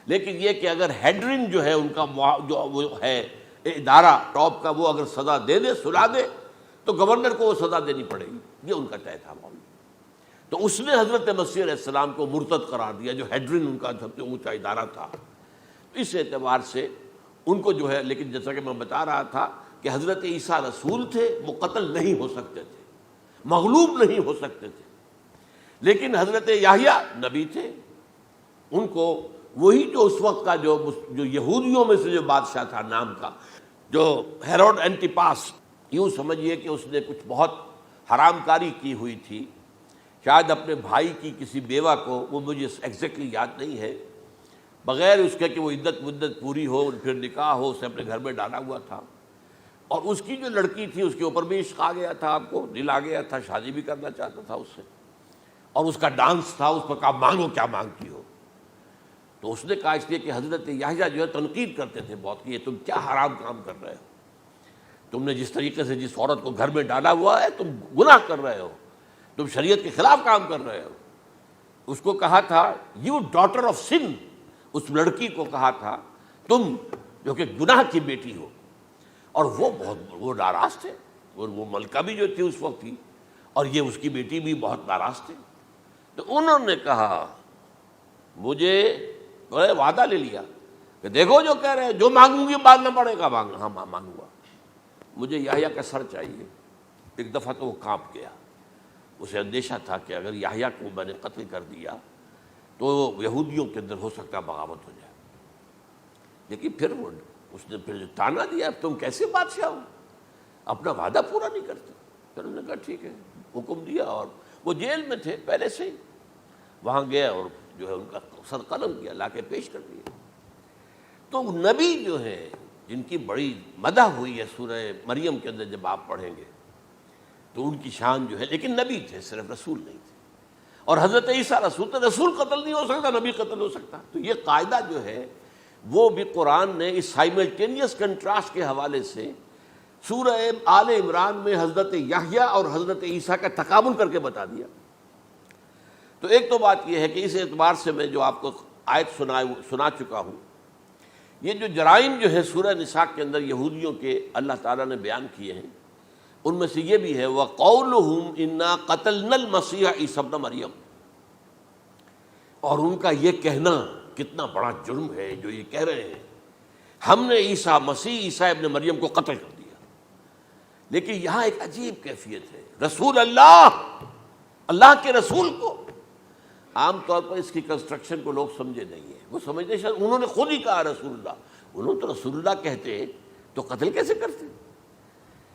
لیکن یہ کہ اگر ہیڈرن جو ہے ان کا جو وہ ہے ادارہ ٹاپ کا، وہ اگر سزا دے دے، سلا دے، تو گورنر کو وہ سزا دینی پڑے گی۔ یہ ان کا طے تھا معاملہ۔ تو اس نے حضرت مسیح علیہ السلام کو مرتد قرار دیا، جو ہیڈرن ان کا سب سے اونچا ادارہ تھا۔ اس اعتبار سے ان کو جو ہے، لیکن جیسا کہ میں بتا رہا تھا کہ حضرت عیسیٰ رسول تھے، وہ قتل نہیں ہو سکتے تھے، مغلوب نہیں ہو سکتے تھے، لیکن حضرت یحییٰ نبی تھے، ان کو وہی جو اس وقت کا جو یہودیوں میں سے جو بادشاہ تھا نام کا، جو ہیروڈ اینٹیپاس، یوں سمجھیے کہ اس نے کچھ بہت حرام کاری کی ہوئی تھی، شاید اپنے بھائی کی کسی بیوہ کو، وہ مجھے ایگزیکٹلی یاد نہیں ہے، بغیر اس کے کہ وہ عدت مدت پوری ہو، پھر نکاح ہو، اسے اپنے گھر میں ڈالا ہوا تھا، اور اس کی جو لڑکی تھی اس کے اوپر بھی عشق آ گیا تھا، آپ کو دل آ گیا تھا، شادی بھی کرنا چاہتا تھا اس سے، اور اس کا ڈانس تھا، اس پر کہا مانگو کیا مانگتی ہو۔ تو اس نے کہا، اس لیے کہ حضرت یحییٰ جو ہے تنقید کرتے تھے بہت کہ یہ تم کیا حرام کام کر رہے ہو، تم نے جس طریقے سے جس عورت کو گھر میں ڈالا ہوا ہے، تم گناہ کر رہے ہو، تم شریعت کے خلاف کام کر رہے ہو۔ اس کو کہا تھا یو ڈاٹر آف سن، اس لڑکی کو کہا تھا تم جو کہ گناہ کی بیٹی ہو. اور وہ ناراض تھے, اور وہ ملکہ بھی جو تھی اس وقت تھی, اور یہ اس کی بیٹی بھی بہت ناراض تھے. تو انہوں نے کہا, مجھے وعدہ لے لیا کہ دیکھو جو کہہ رہے ہیں, جو مانگوں گی مانگنا پڑے گا. ہاں مانگوں گا. مجھے یحییٰ کا سر چاہیے. ایک دفعہ تو وہ کانپ گیا, اسے اندیشہ تھا کہ اگر یحییٰ کو میں نے قتل کر دیا تو یہودیوں کے اندر ہو سکتا ہے بغاوت ہو جائے. لیکن پھر اس نے پھر تانا دیا, تم کیسے بادشاہ ہو, اپنا وعدہ پورا نہیں کرتے. پھر انہوں نے کہا ٹھیک ہے, حکم دیا. اور وہ جیل میں تھے پہلے سے ہی, وہاں گیا اور جو ہے ان کا سر قلم کیا, لا کے پیش کر دیا. تو نبی جو ہیں جن کی بڑی مدح ہوئی ہے سورہ مریم کے اندر, جب آپ پڑھیں گے تو ان کی شان جو ہے, لیکن نبی تھے, صرف رسول نہیں تھے. اور حضرت عیسیٰ رسول تھے, رسول قتل نہیں ہو سکتا, نبی قتل ہو سکتا. تو یہ قاعدہ جو ہے وہ بھی قرآن نے اس سائملٹینیس کنٹراسٹ کے حوالے سے سورہ آل عمران میں حضرت یحییٰ اور حضرت عیسیٰ کا تقابل کر کے بتا دیا. تو ایک تو بات یہ ہے کہ اس اعتبار سے میں جو آپ کو آیت سنا چکا ہوں, یہ جو جرائم جو ہے سورہ نساء کے اندر یہودیوں کے اللہ تعالیٰ نے بیان کیے ہیں, ان میں سے یہ بھی ہے وَقَوْلُهُمْ إِنَّا قَتَلْنَا الْمَسِيحَ عِيسَى ابْنَ مریم. اور ان کا یہ کہنا کتنا بڑا جرم ہے جو یہ کہہ رہے ہیں, ہم نے عیسیٰ ابن مریم کو قتل کر دیا. لیکن یہاں ایک عجیب کیفیت ہے, رسول اللہ کے رسول کو. عام طور پر اس کی کنسٹرکشن کو لوگ سمجھے نہیں ہیں, وہ سمجھتے شاید انہوں نے خود ہی کہا رسول اللہ. انہوں تو رسول اللہ کہتے تو قتل کیسے کرتے؟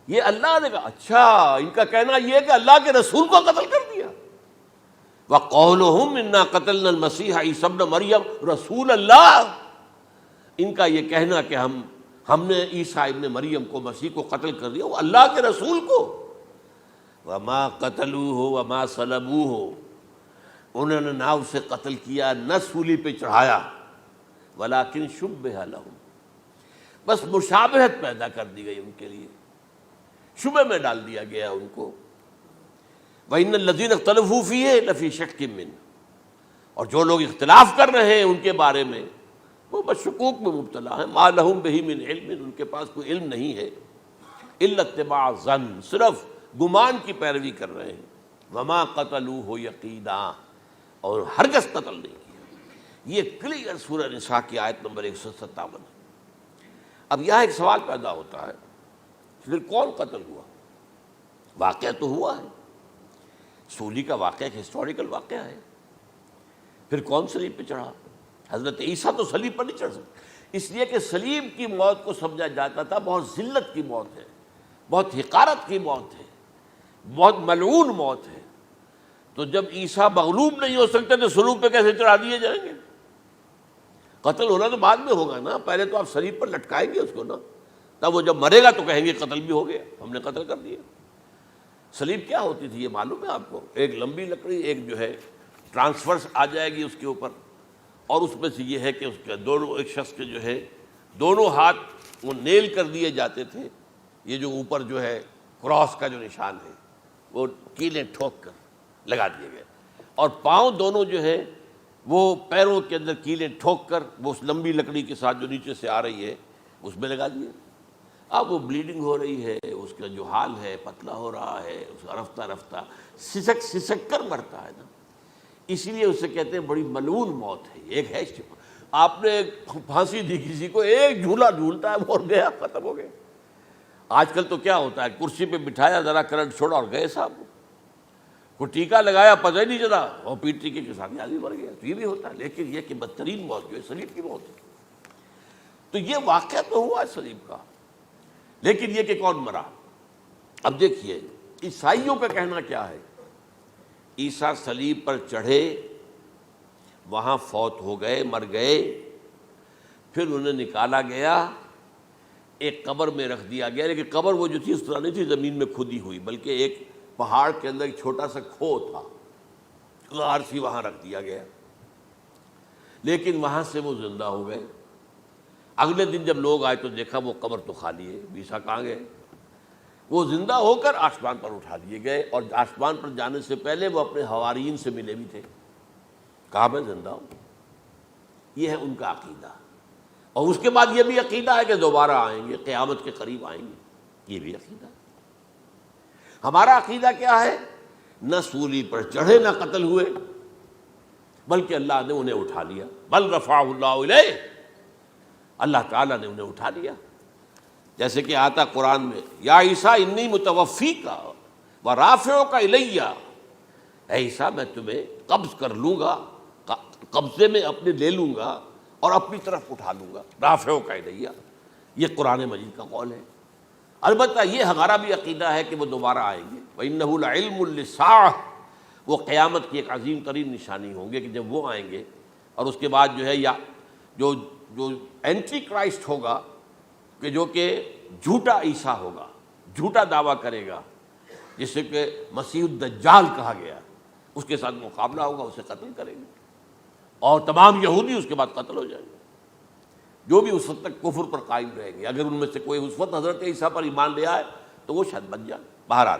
یہ اللہ نے کہا. اچھا, ان کا کہنا یہ ہے کہ اللہ کے رسول کو قتل کر دیا. وَقَوْلُهُمْ إِنَّا قَتَلْنَا الْمَسِيحَ عِيسَى ابْنَ مریم رسول اللہ. ان کا یہ کہنا کہ ہم نے عیسیٰ ابن مریم کو, مسیح کو قتل کر دیا, وہ اللہ کے رسول کو. وَمَا قَتَلُوهُ وَمَا صَلَبُوهُ, انہوں نے نہ اسے قتل کیا نہ سولی پہ چڑھایا, وَلَٰكِن شُبِّهَ لَهُمْ, بس مشابہت پیدا کر دی گئی ان کے لیے, شبہ میں ڈال دیا گیا ان کو. وَإِنَّ الَّذِينَ اخْتَلَفُوا فِيهِ لَفِي شَكٍّ مِّنْهُ, اور جو لوگ اختلاف کر رہے ہیں ان کے بارے میں وہ بس شکوک میں مبتلا ہیں. مَا لَهُم بِهِ مِنْ عِلْمٍ, ان کے پاس کوئی علم نہیں ہے. إِلَّا اتِّبَاعَ الظَّنِّ, صرف گمان کی پیروی کر رہے ہیں. وَمَا قَتَلُوهُ يَقِينًا, اور ہرگز قتل نہیں کیا. یہ کلیئر سورہ نساء کی آیت نمبر 157 ہے. اب یہاں ایک سوال پیدا ہوتا ہے, پھر کون قتل ہوا؟ واقعہ تو ہوا ہے, سولی کا واقعہ ایک ہسٹوریکل واقعہ ہے. پھر کون صلیب پہ چڑھا؟ حضرت عیسیٰ تو صلیب پر نہیں چڑھ سکتے, اس لیے کہ صلیب کی موت کو سمجھا جاتا تھا بہت ذلت کی موت ہے, بہت حقارت کی موت ہے, بہت ملعون موت ہے. تو جب عیسیٰ مغلوب نہیں ہو سکتے تو صلیب پہ کیسے چڑھا دیے جائیں گے؟ قتل ہونا تو بعد میں ہوگا نا, پہلے تو آپ صلیب پر لٹکائیں گے اس کو نا, تب وہ جب مرے گا تو کہیں گے قتل بھی ہو گیا, ہم نے قتل کر دیا. صلیب کیا ہوتی تھی یہ معلوم ہے آپ کو؟ ایک لمبی لکڑی, ایک جو ہے ٹرانسفرس آ جائے گی اس کے اوپر, اور اس میں سے یہ ہے کہ اس کے دونوں, ایک شخص کے جو ہے دونوں ہاتھ وہ نیل کر دیے جاتے تھے. یہ جو اوپر جو ہے کراس کا جو نشان ہے وہ کیلیں ٹھوک کر لگا دیے گئے, اور پاؤں دونوں جو ہے وہ پیروں کے اندر کیلیں ٹھوک کر وہ اس لمبی لکڑی کے ساتھ جو نیچے سے آ رہی ہے اس میں لگا دیے. اب وہ بلیڈنگ ہو رہی ہے, اس کا جو حال ہے پتلا ہو رہا ہے, اس کا رفتہ رفتہ سسک کر مرتا ہے نا, اسی لیے اسے کہتے ہیں بڑی ملعون موت ہے. ایک ہے آپ نے پھانسی دی کسی کو, ایک جھولا جھولتا ہے وہ گیا, ختم ہو گیا. آج کل تو کیا ہوتا ہے, کرسی پہ بٹھایا, ذرا کرنٹ چھوڑا اور گئے صاحب, کو ٹیکا لگایا پتہ ہی نہیں چلا, اور پیٹ ٹیکے کے ساتھ آدمی مر گیا. تو یہ بھی ہوتا ہے, لیکن یہ کہ بدترین موت جو ہے صلیب کی موت ہے. تو یہ واقعہ تو ہوا ہے صلیب کا, لیکن یہ کہ کون مرا. اب دیکھیے عیسائیوں کا کہنا کیا ہے, عیسیٰ صلیب پر چڑھے, وہاں فوت ہو گئے, مر گئے, پھر انہیں نکالا گیا, ایک قبر میں رکھ دیا گیا. لیکن قبر وہ جو تھی اس طرح نہیں تھی زمین میں کھودی ہوئی, بلکہ ایک پہاڑ کے اندر ایک چھوٹا سا کھو تھا, غار سی, وہاں رکھ دیا گیا. لیکن وہاں سے وہ زندہ ہو گئے. اگلے دن جب لوگ آئے تو دیکھا وہ قبر تو خالی ہے, عیسیٰ کہاں گئے؟ وہ زندہ ہو کر آسمان پر اٹھا دیے گئے, اور آسمان پر جانے سے پہلے وہ اپنے حواریین سے ملے بھی تھے, کہا میں زندہ ہوں. یہ ہے ان کا عقیدہ. اور اس کے بعد یہ بھی عقیدہ ہے کہ دوبارہ آئیں گے، قیامت کے قریب آئیں گے، یہ بھی عقیدہ ہے۔ ہمارا عقیدہ کیا ہے؟ نہ سولی پر چڑھے نہ قتل ہوئے، بلکہ اللہ نے انہیں اٹھا لیا، بل رفعہ اللہ الیہ، اللہ تعالیٰ نے انہیں اٹھا لیا۔ جیسے کہ آتا قرآن میں، یا عیسیٰ انی متوفیک ورافعک الیہ، اے عیسیٰ میں تمہیں قبض کر لوں گا، قبضے میں اپنے لے لوں گا اور اپنی طرف اٹھا لوں گا، رافعک الیہ، یہ قرآن مجید کا قول ہے۔ البتہ یہ ہمارا بھی عقیدہ ہے کہ وہ دوبارہ آئیں گے، وَإِنَّهُ لَعِلْمٌ لِلسَّاعَةِ، وہ قیامت کی ایک عظیم ترین نشانی ہوں گے کہ جب وہ آئیں گے، اور اس کے بعد جو ہے یا جو اینٹی کرائسٹ ہوگا کہ جو کہ جھوٹا عیسیٰ ہوگا، جھوٹا دعویٰ کرے گا، جسے کہ مسیح الدجال کہا گیا، اس کے ساتھ مقابلہ ہوگا، اسے قتل کریں گے، اور تمام یہودی اس کے بعد قتل ہو جائیں گے، جو بھی اس وقت تک کفر پر قائم رہیں گے۔ اگر ان میں سے کوئی اس وقت حضرت عیسیٰ پر ایمان لے آئے تو وہ شاید بن جائے۔ بہرحال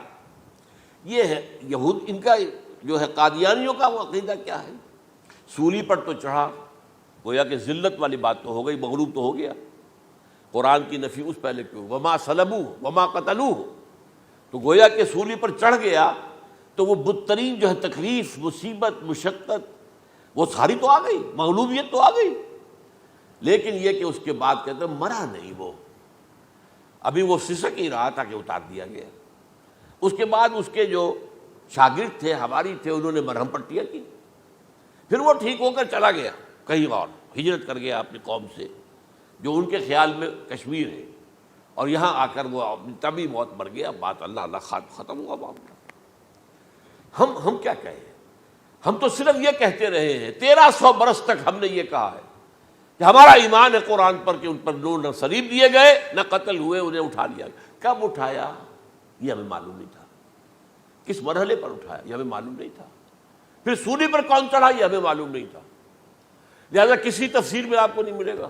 یہ ہے یہود، ان کا جو ہے قادیانیوں کا وہ عقیدہ کیا ہے؟ سولی پر تو چڑھا، گویا کہ ذلت والی بات تو ہو گئی، مغلوب تو ہو گیا، قرآن کی نفی اس پہلے کیوں، وما صلبوہ وما قتلوہ، تو گویا کہ سولی پر چڑھ گیا تو وہ بدترین جو ہے تکلیف، مصیبت، مشقت، وہ ساری تو آ گئی، مغلوبیت تو آ گئی، لیکن یہ کہ اس کے بعد کہتے ہیں مرا نہیں، وہ ابھی وہ سسک ہی رہا تھا کہ اتار دیا گیا۔ اس کے بعد اس کے جو شاگرد تھے، حواری تھے، انہوں نے مرہم پٹیاں کی، پھر وہ ٹھیک ہو کر چلا گیا کہیں اور، ہجرت کر گیا اپنی قوم سے جو ان کے خیال میں کشمیر ہے، اور یہاں آ کر وہ طبی موت مر گیا۔ بات اللہ اللہ ختم ہوا معاملہ۔ ہم کیا کہیں؟ ہم تو صرف یہ کہتے رہے ہیں، 1300 برس تک ہم نے یہ کہا ہے کہ ہمارا ایمان ہے قرآن پر کہ ان پر نہ صلیب دیے گئے نہ قتل ہوئے، انہیں اٹھا لیا گیا۔ کب اٹھایا یہ ہمیں معلوم نہیں تھا، کس مرحلے پر اٹھایا یہ ہمیں معلوم نہیں تھا، پھر سولی پر کون چڑھا یہ ہمیں معلوم نہیں تھا، لہذا کسی تفسیر میں آپ کو نہیں ملے گا،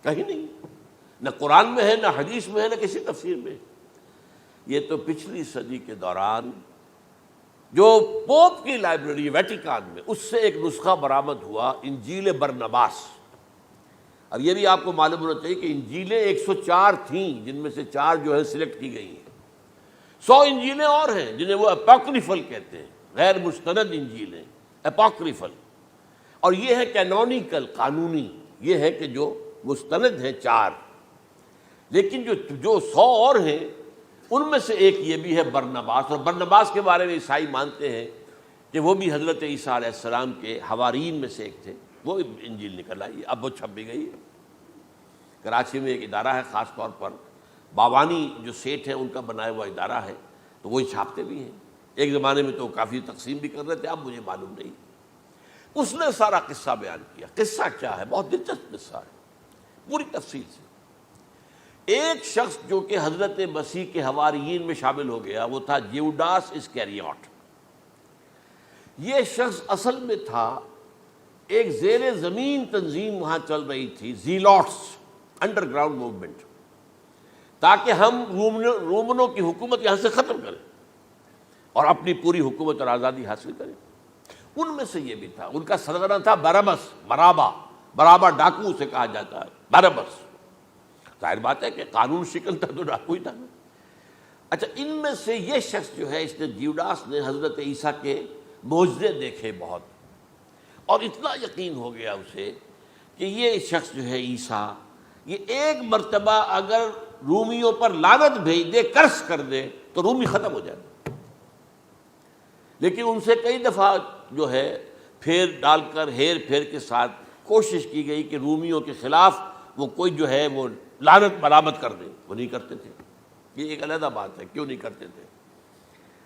کہیں نہیں، نہ قرآن میں ہے، نہ حدیث میں ہے، نہ کسی تفسیر میں۔ یہ تو پچھلی صدی کے دوران جو پوپ کی لائبریری ویٹیکان میں، اس سے ایک نسخہ برآمد ہوا، انجیل برنباس۔ اب یہ بھی آپ کو معلوم ہونا چاہیے کہ انجیلیں 104 تھیں، جن میں سے 4 جو ہے سلیکٹ کی گئی ہیں، 100 انجیلیں اور ہیں جنہیں وہ اپوکریفل کہتے ہیں، غیر مستند انجیلیں، اپوکریفل، اور یہ ہے کینونیکل، قانونی، یہ ہے کہ جو مستند ہیں 4، لیکن جو 100 اور ہیں ان میں سے ایک یہ بھی ہے برنباس، اور برنباس کے بارے میں عیسائی مانتے ہیں کہ وہ بھی حضرت عیسیٰ علیہ السلام کے حوارین میں سے ایک تھے، وہ انجیل نکل آئی، اب وہ چھپ بھی گئی ہے۔ کراچی میں ایک ادارہ ہے خاص طور پر، باوانی جو سیٹھ ہیں ان کا بنایا ہوا ادارہ ہے، تو وہی چھاپتے بھی ہیں، ایک زمانے میں تو کافی تقسیم بھی کر رہے تھے، اب مجھے معلوم نہیں۔ اس نے سارا قصہ بیان کیا۔ قصہ کیا ہے؟ بہت دلچسپ قصہ ہے، پوری تفصیل سے۔ ایک شخص جو کہ حضرت مسیح کے حواریین میں شامل ہو گیا، وہ تھا جیوڈاس اسکیریوٹ۔ یہ شخص اصل میں تھا ایک زیر زمین تنظیم وہاں چل رہی تھی، زیلوٹس، انڈر گراؤنڈ موومنٹ، تاکہ ہم رومنوں کی حکومت یہاں سے ختم کریں اور اپنی پوری حکومت اور آزادی حاصل کریں۔ ان میں سے یہ بھی تھا، ان کا سرغنہ تھا برابس، برابا ڈاکو سے کہا جاتا ہے، برابس۔ ظاہر بات ہے کہ قانون شکن تھا تو ڈاکو ہی تھا۔ اچھا، ان میں سے یہ شخص جو ہے، اس نے جیوڈاس نے حضرت عیسیٰ کے معجزے دیکھے بہت، اور اتنا یقین ہو گیا اسے کہ یہ شخص جو ہے عیسیٰ، یہ ایک مرتبہ اگر رومیوں پر لعنت بھیج دے، کرس کر دے، تو رومی ختم ہو جائے۔ لیکن ان سے کئی دفعہ جو ہے پھیر ڈال کر، ہیر پھیر کے ساتھ کوشش کی گئی کہ رومیوں کے خلاف وہ کوئی جو ہے وہ لعنت برآمد کر دے، وہ نہیں کرتے تھے۔ یہ ایک علیحدہ بات ہے، کیوں نہیں کرتے تھے،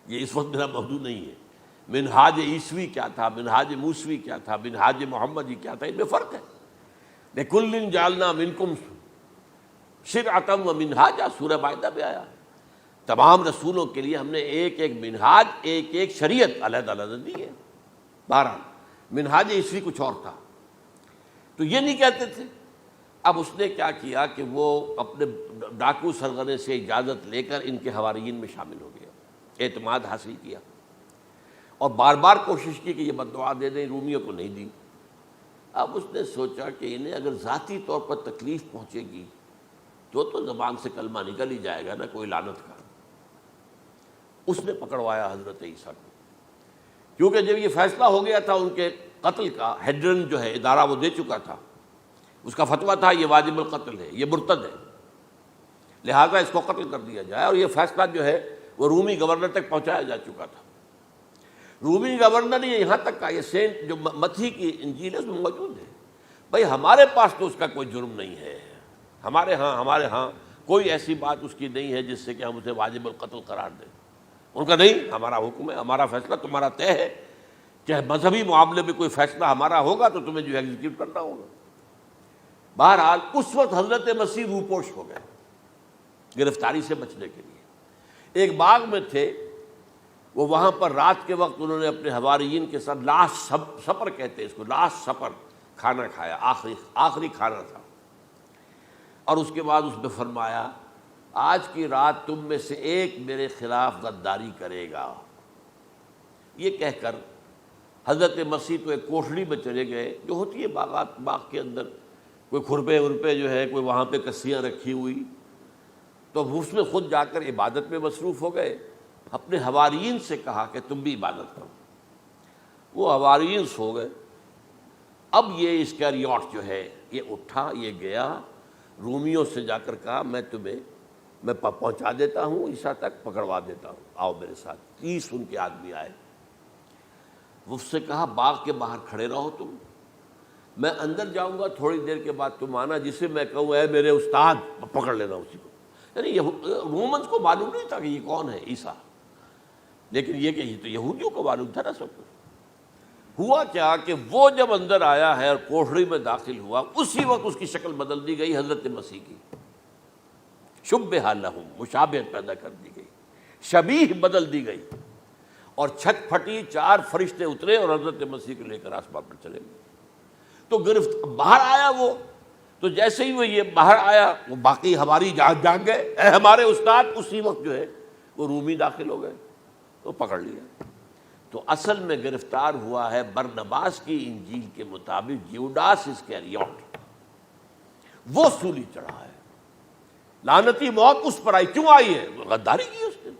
یہ اس وقت میرا موضوع نہیں ہے۔ منہاج عیسوی کیا تھا، منہاج موسوی کیا تھا، منہاج محمدی کیا تھا، ان میں فرق ہے۔ لِكُلٍّ جَعَلْنَا مِنْكُمْ شِرْعَةً وَمِنْهَاجًا، سورہ مائدہ میں آیا، تمام رسولوں کے لیے ہم نے ایک ایک منہاج، ایک ایک شریعت علیحدہ علیحدہ دی ہے۔ بہرحال منہاج عیسوی کچھ اور تھا، تو یہ نہیں کہتے تھے۔ اب اس نے کیا کیا کہ وہ اپنے ڈاکو سرغنے سے اجازت لے کر ان کے حواریین میں شامل ہو گیا، اعتماد حاصل کیا، اور بار بار کوشش کی کہ یہ بد دعا دے دیں، رومیوں کو نہیں دی۔ اب اس نے سوچا کہ انہیں اگر ذاتی طور پر تکلیف پہنچے گی تو زبان سے کلمہ نکل ہی جائے گا نا کوئی لعنت کا. اس نے پکڑوایا حضرت عیسیٰ کو، کیونکہ جب یہ فیصلہ ہو گیا تھا ان کے قتل کا، ہیڈرن جو ہے ادارہ وہ دے چکا تھا، اس کا فتویٰ تھا یہ واجب القتل ہے، یہ مرتد ہے، لہٰذا اس کو قتل کر دیا جائے. اور یہ فیصلہ جو ہے وہ رومی گورنر تک پہنچایا جا چکا تھا. رومی گورنر نے یہاں تک کہا، یہ سینٹ جو متی کی انجیل ہے اس میں موجود ہے، بھائی ہمارے پاس تو اس کا کوئی جرم نہیں ہے، ہمارے ہاں کوئی ایسی بات اس کی نہیں ہے جس سے کہ ہم اسے واجب القتل قرار دیں. ان کا نہیں، ہمارا حکم ہے، ہمارا فیصلہ تمہارا طے ہے، چاہے مذہبی معاملے میں کوئی فیصلہ ہمارا ہوگا تو تمہیں جو ایگزیکیوٹ کرنا ہوگا. بہرحال اس وقت حضرت مسیح روپوش ہو گئے گرفتاری سے بچنے کے لیے. ایک باغ میں تھے وہ، وہاں پر رات کے وقت انہوں نے اپنے حواریین کے ساتھ لاسٹ سپر کہتے ہیں اس کو، لاسٹ سپر کھانا کھایا، آخری کھانا تھا. اور اس کے بعد اس میں فرمایا آج کی رات تم میں سے ایک میرے خلاف غداری کرے گا. یہ کہہ کر حضرت مسیح تو ایک کوٹھڑی میں چلے گئے جو ہوتی ہے باغ کے اندر، کوئی کھرپے ورپے جو ہے، کوئی وہاں پہ کسیاں رکھی ہوئی، تو اس میں خود جا کر عبادت میں مصروف ہو گئے. اپنے حواریین سے کہا کہ تم بھی عبادت کرو. وہ حواریین سو گئے. اب یہ اسکریوٹ جو ہے یہ اٹھا، یہ گیا رومیوں سے جا کر کہا میں پہنچا دیتا ہوں عیسیٰ تک، پکڑوا دیتا ہوں، آؤ میرے ساتھ. 30 ان کے آدمی آئے. اس سے کہا باغ کے باہر کھڑے رہو تم، میں اندر جاؤں گا، تھوڑی دیر کے بعد تم آنا، جسے میں کہوں اے میرے استاد، پکڑ لینا اسی کو. یعنی رومنس کو معلوم نہیں تھا کہ یہ کون ہے عیسیٰ، لیکن یہ کہ یہ تو یہودیوں کو معلوم تھا نا سب کچھ. ہوا کیا کہ وہ جب اندر آیا ہے اور کوٹھڑی میں داخل ہوا، اسی وقت اس کی شکل بدل دی گئی حضرت مسیح کی. شبہ لہم، مشابہت پیدا کر دی گئی، شبیہ بدل دی گئی، اور چھت پھٹی، 4 فرشتے اترے اور حضرت مسیح کو لے کر آسمان پر چلے گئے. تو باہر آیا وہ، تو جیسے ہی وہ یہ باہر آیا وہ باقی ہماری جان گئے، اے ہمارے استاد. اسی وقت جو ہے وہ رومی داخل ہو گئے تو پکڑ لیا. تو اصل میں گرفتار ہوا ہے برنباس کی انجیل کے مطابق یوڈاس اسکریوٹ، وہ سولی چڑھا ہے. لعنتی موت اس پر آئی. کیوں آئی ہے؟ غداری کی اس نے،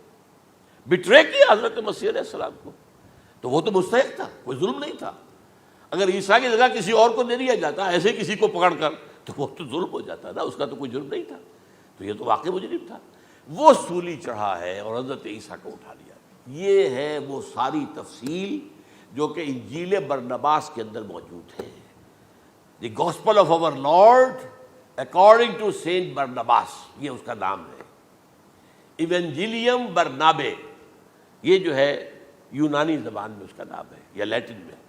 بٹرے کیا حضرت مسیح علیہ السلام کو. تو وہ تو مستحق تھا، کوئی ظلم نہیں تھا. اگر عیسیٰ کی جگہ کسی اور کو دے دیا جاتا ایسے کسی کو پکڑ کر تو وہ تو ظلم ہو جاتا نا، اس کا تو کوئی جرم نہیں تھا. تو یہ تو واقعی مجرم تھا. وہ سولی چڑھا ہے اور حضرت عیسیٰ کو اٹھا لیا. یہ ہے وہ ساری تفصیل جو کہ انجیل برنباس کے اندر موجود ہے. The gospel of our Lord according to Saint Barnabas, یہ اس کا نام ہے. ایونجیلیم برنابے، یہ جو ہے یونانی زبان میں اس کا نام ہے یا لیٹن میں.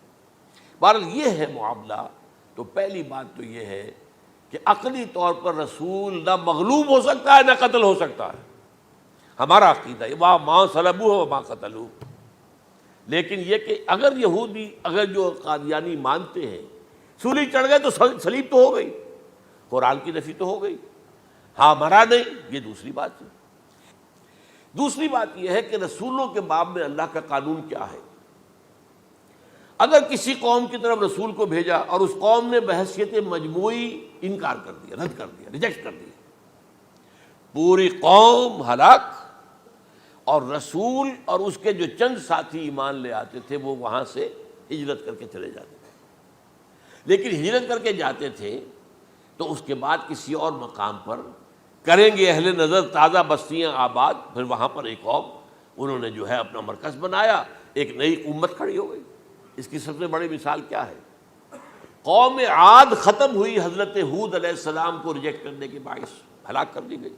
بہرحال یہ ہے معاملہ. تو پہلی بات تو یہ ہے کہ عقلی طور پر رسول نہ مغلوب ہو سکتا ہے نہ قتل ہو سکتا ہے. ہمارا عقیدہ ہے وہاں ماں صلبوہ و ماں قتلوہ. لیکن یہ کہ اگر یہودی، اگر جو قادیانی مانتے ہیں سولی چڑھ گئے تو صلیب تو ہو گئی، قرآن کی نفی تو ہو گئی، ہاں مرا نہیں، یہ دوسری بات ہے. دوسری بات یہ ہے کہ رسولوں کے باب میں اللہ کا قانون کیا ہے. اگر کسی قوم کی طرف رسول کو بھیجا اور اس قوم نے بحیثیت مجموعی انکار کر دیا، رد کر دیا، ریجیکٹ کر دیا، پوری قوم ہلاک، اور رسول اور اس کے جو چند ساتھی ایمان لے آتے تھے وہ وہاں سے ہجرت کر کے چلے جاتے تھے. لیکن ہجرت کر کے جاتے تھے تو اس کے بعد کسی اور مقام پر کریں گے اہل نظر تازہ بستیاں آباد. پھر وہاں پر ایک قوم انہوں نے جو ہے اپنا مرکز بنایا، ایک نئی امت کھڑی ہو گئی. اس کی سب سے بڑی مثال کیا ہے؟ قوم عاد ختم ہوئی حضرت ہود علیہ السلام کو ریجیکٹ کرنے کے باعث ہلاک کر دی گئی.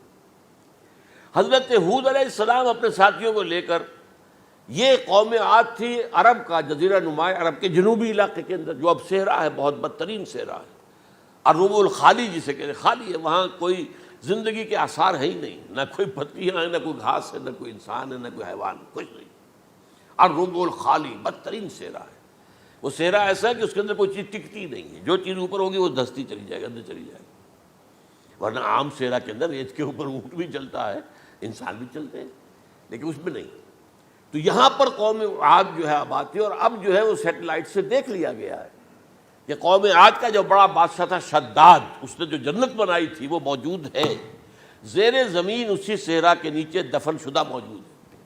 حضرت ہود علیہ السلام اپنے ساتھیوں کو لے کر، یہ قوم عاد تھی عرب کا جزیرہ نما عرب کے جنوبی علاقے کے اندر، جو اب صحرا ہے، بہت بدترین صحرا ہے، الربع الخالی جسے کہتے ہیں، خالی ہے. وہاں کوئی زندگی کے آثار ہے ہی نہیں، نہ کوئی پتیاں ہیں، نہ کوئی گھاس ہے، نہ کوئی انسان ہے، نہ کوئی حیوان، کچھ نہیں. الربع الخالی بدترین صحرا ہے. وہ صحرا ایسا ہے کہ اس کے اندر کوئی چیز ٹکتی نہیں ہے، جو چیز اوپر ہوگی وہ دھستی چلی جائے گی، اندر چلی جائے گی. ورنہ عام صحرا کے اندر ریت کے اوپر اونٹ بھی چلتا ہے، انسان بھی چلتے ہیں، لیکن اس میں نہیں. تو یہاں پر قوم عاد جو ہے آباد تھی، اور اب جو ہے وہ سیٹلائٹ سے دیکھ لیا گیا ہے کہ قوم عاد کا جو بڑا بادشاہ تھا شداد، اس نے جو جنت بنائی تھی وہ موجود ہے، زیر زمین اسی صحرا کے نیچے دفن شدہ موجود ہے،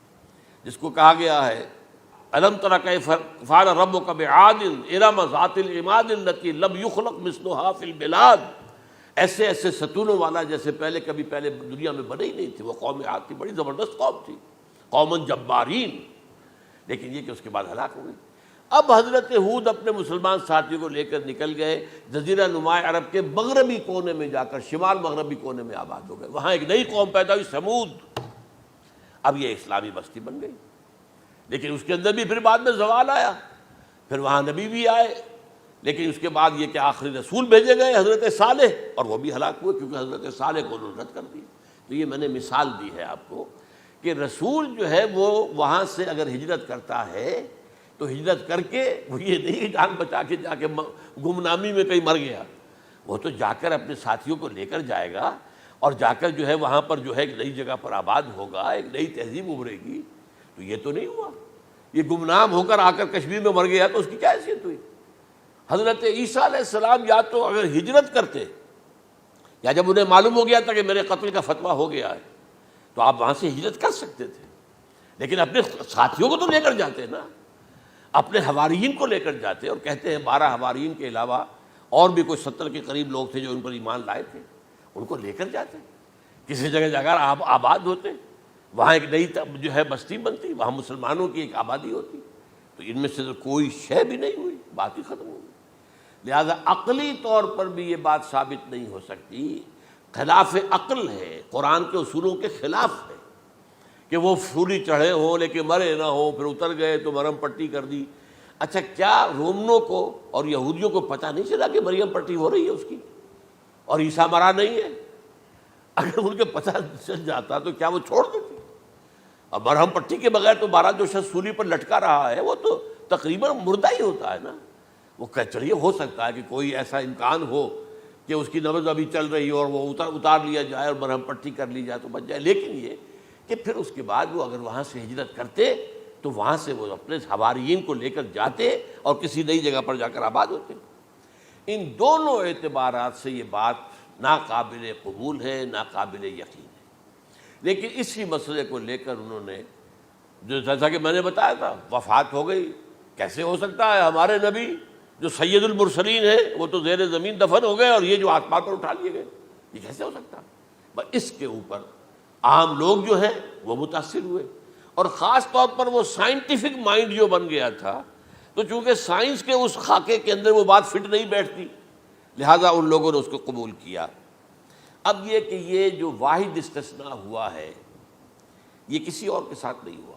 جس کو کہا گیا ہے الم تر کیف فعل ربک بعاد ارم ذات العماد التی لم یخلق مثلها فی البلاد، ایسے ایسے ستونوں والا جیسے پہلے دنیا میں بنے ہی نہیں تھے۔ وہ قوم عاد کی بڑی زبردست قوم تھی، قوم جبارین، لیکن یہ کہ اس کے بعد ہلاک ہو گئی۔ اب حضرت ہود اپنے مسلمان ساتھیوں کو لے کر نکل گئے، جزیرہ نماء عرب کے مغربی کونے میں جا کر، شمال مغربی کونے میں آباد ہو گئے۔ وہاں ایک نئی قوم پیدا ہوئی، سمود۔ اب یہ اسلامی بستی بن گئی، لیکن اس کے اندر بھی پھر بعد میں زوال آیا، پھر وہاں نبی بھی آئے، لیکن اس کے بعد یہ کہ آخری رسول بھیجے گئے حضرت صالح، اور وہ بھی ہلاک ہوئے کیونکہ حضرت صالح کو انہوں نے رد کر دیا۔ تو یہ میں نے مثال دی ہے آپ کو کہ رسول جو ہے وہ وہاں سے اگر ہجرت کرتا ہے تو ہجرت کر کے وہ یہ نہیں جان بچا کے جا کے گمنامی میں کہیں مر گیا، وہ تو جا کر اپنے ساتھیوں کو لے کر جائے گا، اور جا کر جو ہے وہاں پر جو ہے ایک نئی جگہ پر آباد ہوگا، ایک نئی تہذیب ابھرے گی۔ تو یہ تو نہیں ہوا، یہ گمنام ہو کر آ کر کشمیر میں مر گیا تو اس کی کیا حیثیت ہوئی؟ حضرت عیسیٰ علیہ السلام یا تو اگر ہجرت کرتے، یا جب انہیں معلوم ہو گیا تھا کہ میرے قتل کا فتویٰ ہو گیا ہے، تو آپ وہاں سے ہجرت کر سکتے تھے، لیکن اپنے ساتھیوں کو تو لے کر جاتے نا، اپنے حواریین کو لے کر جاتے، اور کہتے ہیں 12 حواریین کے علاوہ اور بھی کوئی 70 کے قریب لوگ تھے جو ان پر ایمان لائے تھے، ان کو لے کر جاتے، کسی جگہ جا کر آباد ہوتے، وہاں ایک نئی جو ہے بستی بنتی، وہاں مسلمانوں کی ایک آبادی ہوتی۔ تو ان میں سے تو کوئی شے بھی نہیں ہوئی، بات ہی ختم ہو گئی۔ لہذا عقلی طور پر بھی یہ بات ثابت نہیں ہو سکتی، خلاف عقل ہے، قرآن کے اصولوں کے خلاف ہے کہ وہ سولی چڑھے ہوں لیکن مرے نہ ہوں، پھر اتر گئے تو مرہم پٹی کر دی۔ اچھا، کیا رومنوں کو اور یہودیوں کو پتہ نہیں چلا کہ مریم پٹی ہو رہی ہے اس کی اور عیسیٰ مرا نہیں ہے؟ اگر ان کے پتہ چل جاتا تو کیا وہ چھوڑ دیتے؟ اب مرہم پٹی کے بغیر تو 12 جو شخص سولی پر لٹکا رہا ہے وہ تو تقریباً مردہ ہی ہوتا ہے نا۔ وہ چلیے ہو سکتا ہے کہ کوئی ایسا امکان ہو کہ اس کی نبض ابھی چل رہی ہو اور وہ اتار لیا جائے اور مرہم پٹی کر لی جائے تو بچ جائے، لیکن یہ کہ پھر اس کے بعد وہ اگر وہاں سے ہجرت کرتے تو وہاں سے وہ اپنے حواریین کو لے کر جاتے اور کسی نئی جگہ پر جا کر آباد ہوتے۔ ان دونوں اعتبارات سے یہ بات ناقابل قبول ہے، ناقابل یقین ہے۔ لیکن اسی مسئلے کو لے کر انہوں نے، جو جیسا کہ میں نے بتایا تھا، وفات ہو گئی، کیسے ہو سکتا ہے ہمارے نبی جو سید المرسلین ہیں وہ تو زیر زمین دفن ہو گئے اور یہ جو آسمان پر اٹھا لیے گئے، یہ کیسے ہو سکتا؟ بس اس کے اوپر عام لوگ جو ہیں وہ متاثر ہوئے، اور خاص طور پر وہ سائنٹیفک مائنڈ جو بن گیا تھا، تو چونکہ سائنس کے اس خاکے کے اندر وہ بات فٹ نہیں بیٹھتی، لہٰذا ان لوگوں نے اس کو قبول کیا۔ اب یہ کہ یہ جو واحد استثناء ہوا ہے یہ کسی اور کے ساتھ نہیں ہوا۔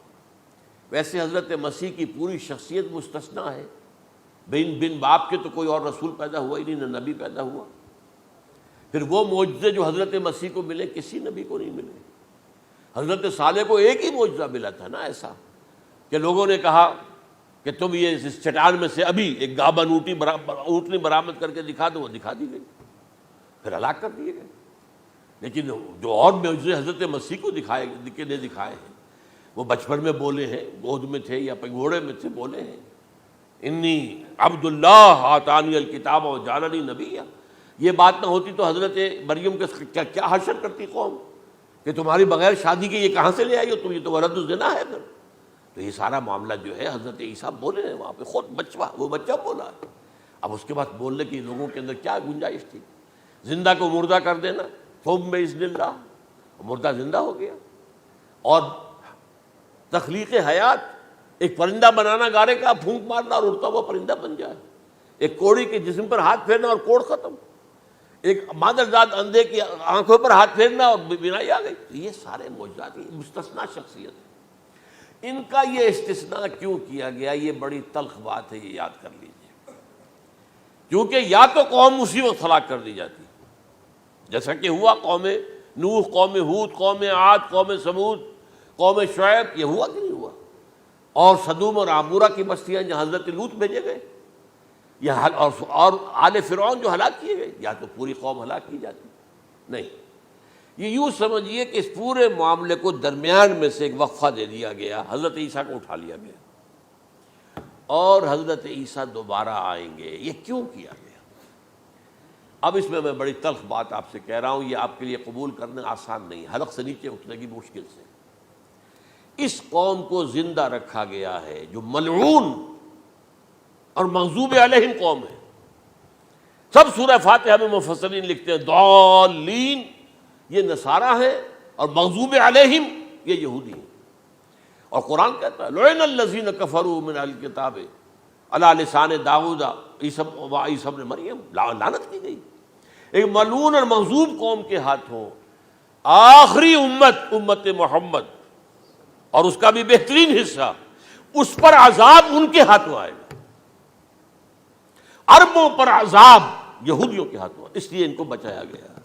ویسے حضرت مسیح کی پوری شخصیت مستثنیٰ ہے، بن باپ کے تو کوئی اور رسول پیدا ہوا ہی نہیں، نہ نبی پیدا ہوا۔ پھر وہ معجزے جو حضرت مسیح کو ملے کسی نبی کو نہیں ملے۔ حضرت صالح کو ایک ہی معجزہ ملا تھا نا ایسا کہ لوگوں نے کہا کہ تم یہ اس چٹان میں سے ابھی ایک گابن اونٹنی برآمد کر کے دکھا دو، وہ دکھا دی گئی، پھر ہلاک کر دیے گئے۔ لیکن جو اور معجزے حضرت مسیح کو دکھائے ہیں وہ بچپن میں بولے ہیں، گود میں تھے یا پگھوڑے میں تھے، بولے ہیں انی عبد اللہ آتانی الکتاب وجعلنی نبیا۔ یہ بات نہ ہوتی تو حضرت مریم کے کیا حشر کرتی قوم کہ تمہاری بغیر شادی کے یہ کہاں سے لے آئی ہو تم، یہ تو ولد الزنا ہے۔ پھر تو یہ سارا معاملہ جو ہے حضرت عیسیٰ بولے ہیں وہاں پہ، خود وہ بچہ بولا ہے۔ اب اس کے بعد بولنے کی لوگوں کے اندر کیا گنجائش تھی؟ زندہ کو مردہ کر دینا، ثم بإذن اللہ، مردہ زندہ ہو گیا۔ اور تخلیق حیات، ایک پرندہ بنانا گارے کا، پھونک مارنا اور اڑتا ہوا پرندہ بن جائے، ایک کوڑی کے جسم پر ہاتھ پھیرنا اور کوڑ ختم، ایک مادرزاد اندھے کی آنکھوں پر ہاتھ پھیرنا اور بینائی آ گئی۔ یہ سارے معجزات مستثنیٰ شخصیت ہے۔ ان کا یہ استثناء کیوں کیا گیا، یہ بڑی تلخ بات ہے، یہ یاد کر لیجیے، کیونکہ یا تو قوم اسی وقت ہلاک کر دی جاتی جیسا کہ ہوا قوم نوح، قوم ہود، قوم عاد، قوم سمود، قوم شعیب، یہ ہوا کہ نہیں ہوا؟ اور صدوم اور عمورہ کی بستیاں جہاں حضرت لوط بھیجے گئے، اور آل فرعون جو ہلاک کیے گئے، یا تو پوری قوم ہلاک کی جاتی؟ نہیں، یہ یوں سمجھیے کہ اس پورے معاملے کو درمیان میں سے ایک وقفہ دے دیا گیا، حضرت عیسیٰ کو اٹھا لیا گیا، اور حضرت عیسیٰ دوبارہ آئیں گے. یہ کیوں کیا گیا؟ اب اس میں بڑی تلخ بات آپ سے کہہ رہا ہوں، یہ آپ کے لیے قبول کرنا آسان نہیں، حلق سے نیچے اترے گی مشکل سے. اس قوم کو زندہ رکھا گیا ہے جو ملعون اور مغضوب علیہم قوم ہے. سب سورہ فاتحہ میں مفسرین لکھتے ہیں ضالین یہ نصارہ ہیں اور مغضوب علیہم یہ یہودی ہیں. اور قرآن کہتا ہے لعن الذین کفروا من اہل الکتاب علی لسان داؤد عیسی ابن مریم، لعنت کی گئی ایک ملعون اور مغضوب قوم کے ہاتھوں. آخری امت محمد اور اس کا بھی بہترین حصہ، اس پر عذاب ان کے ہاتھوں آئے گا. عربوں پر عذاب یہودیوں کے ہاتھوں، اس لیے ان کو بچایا گیا.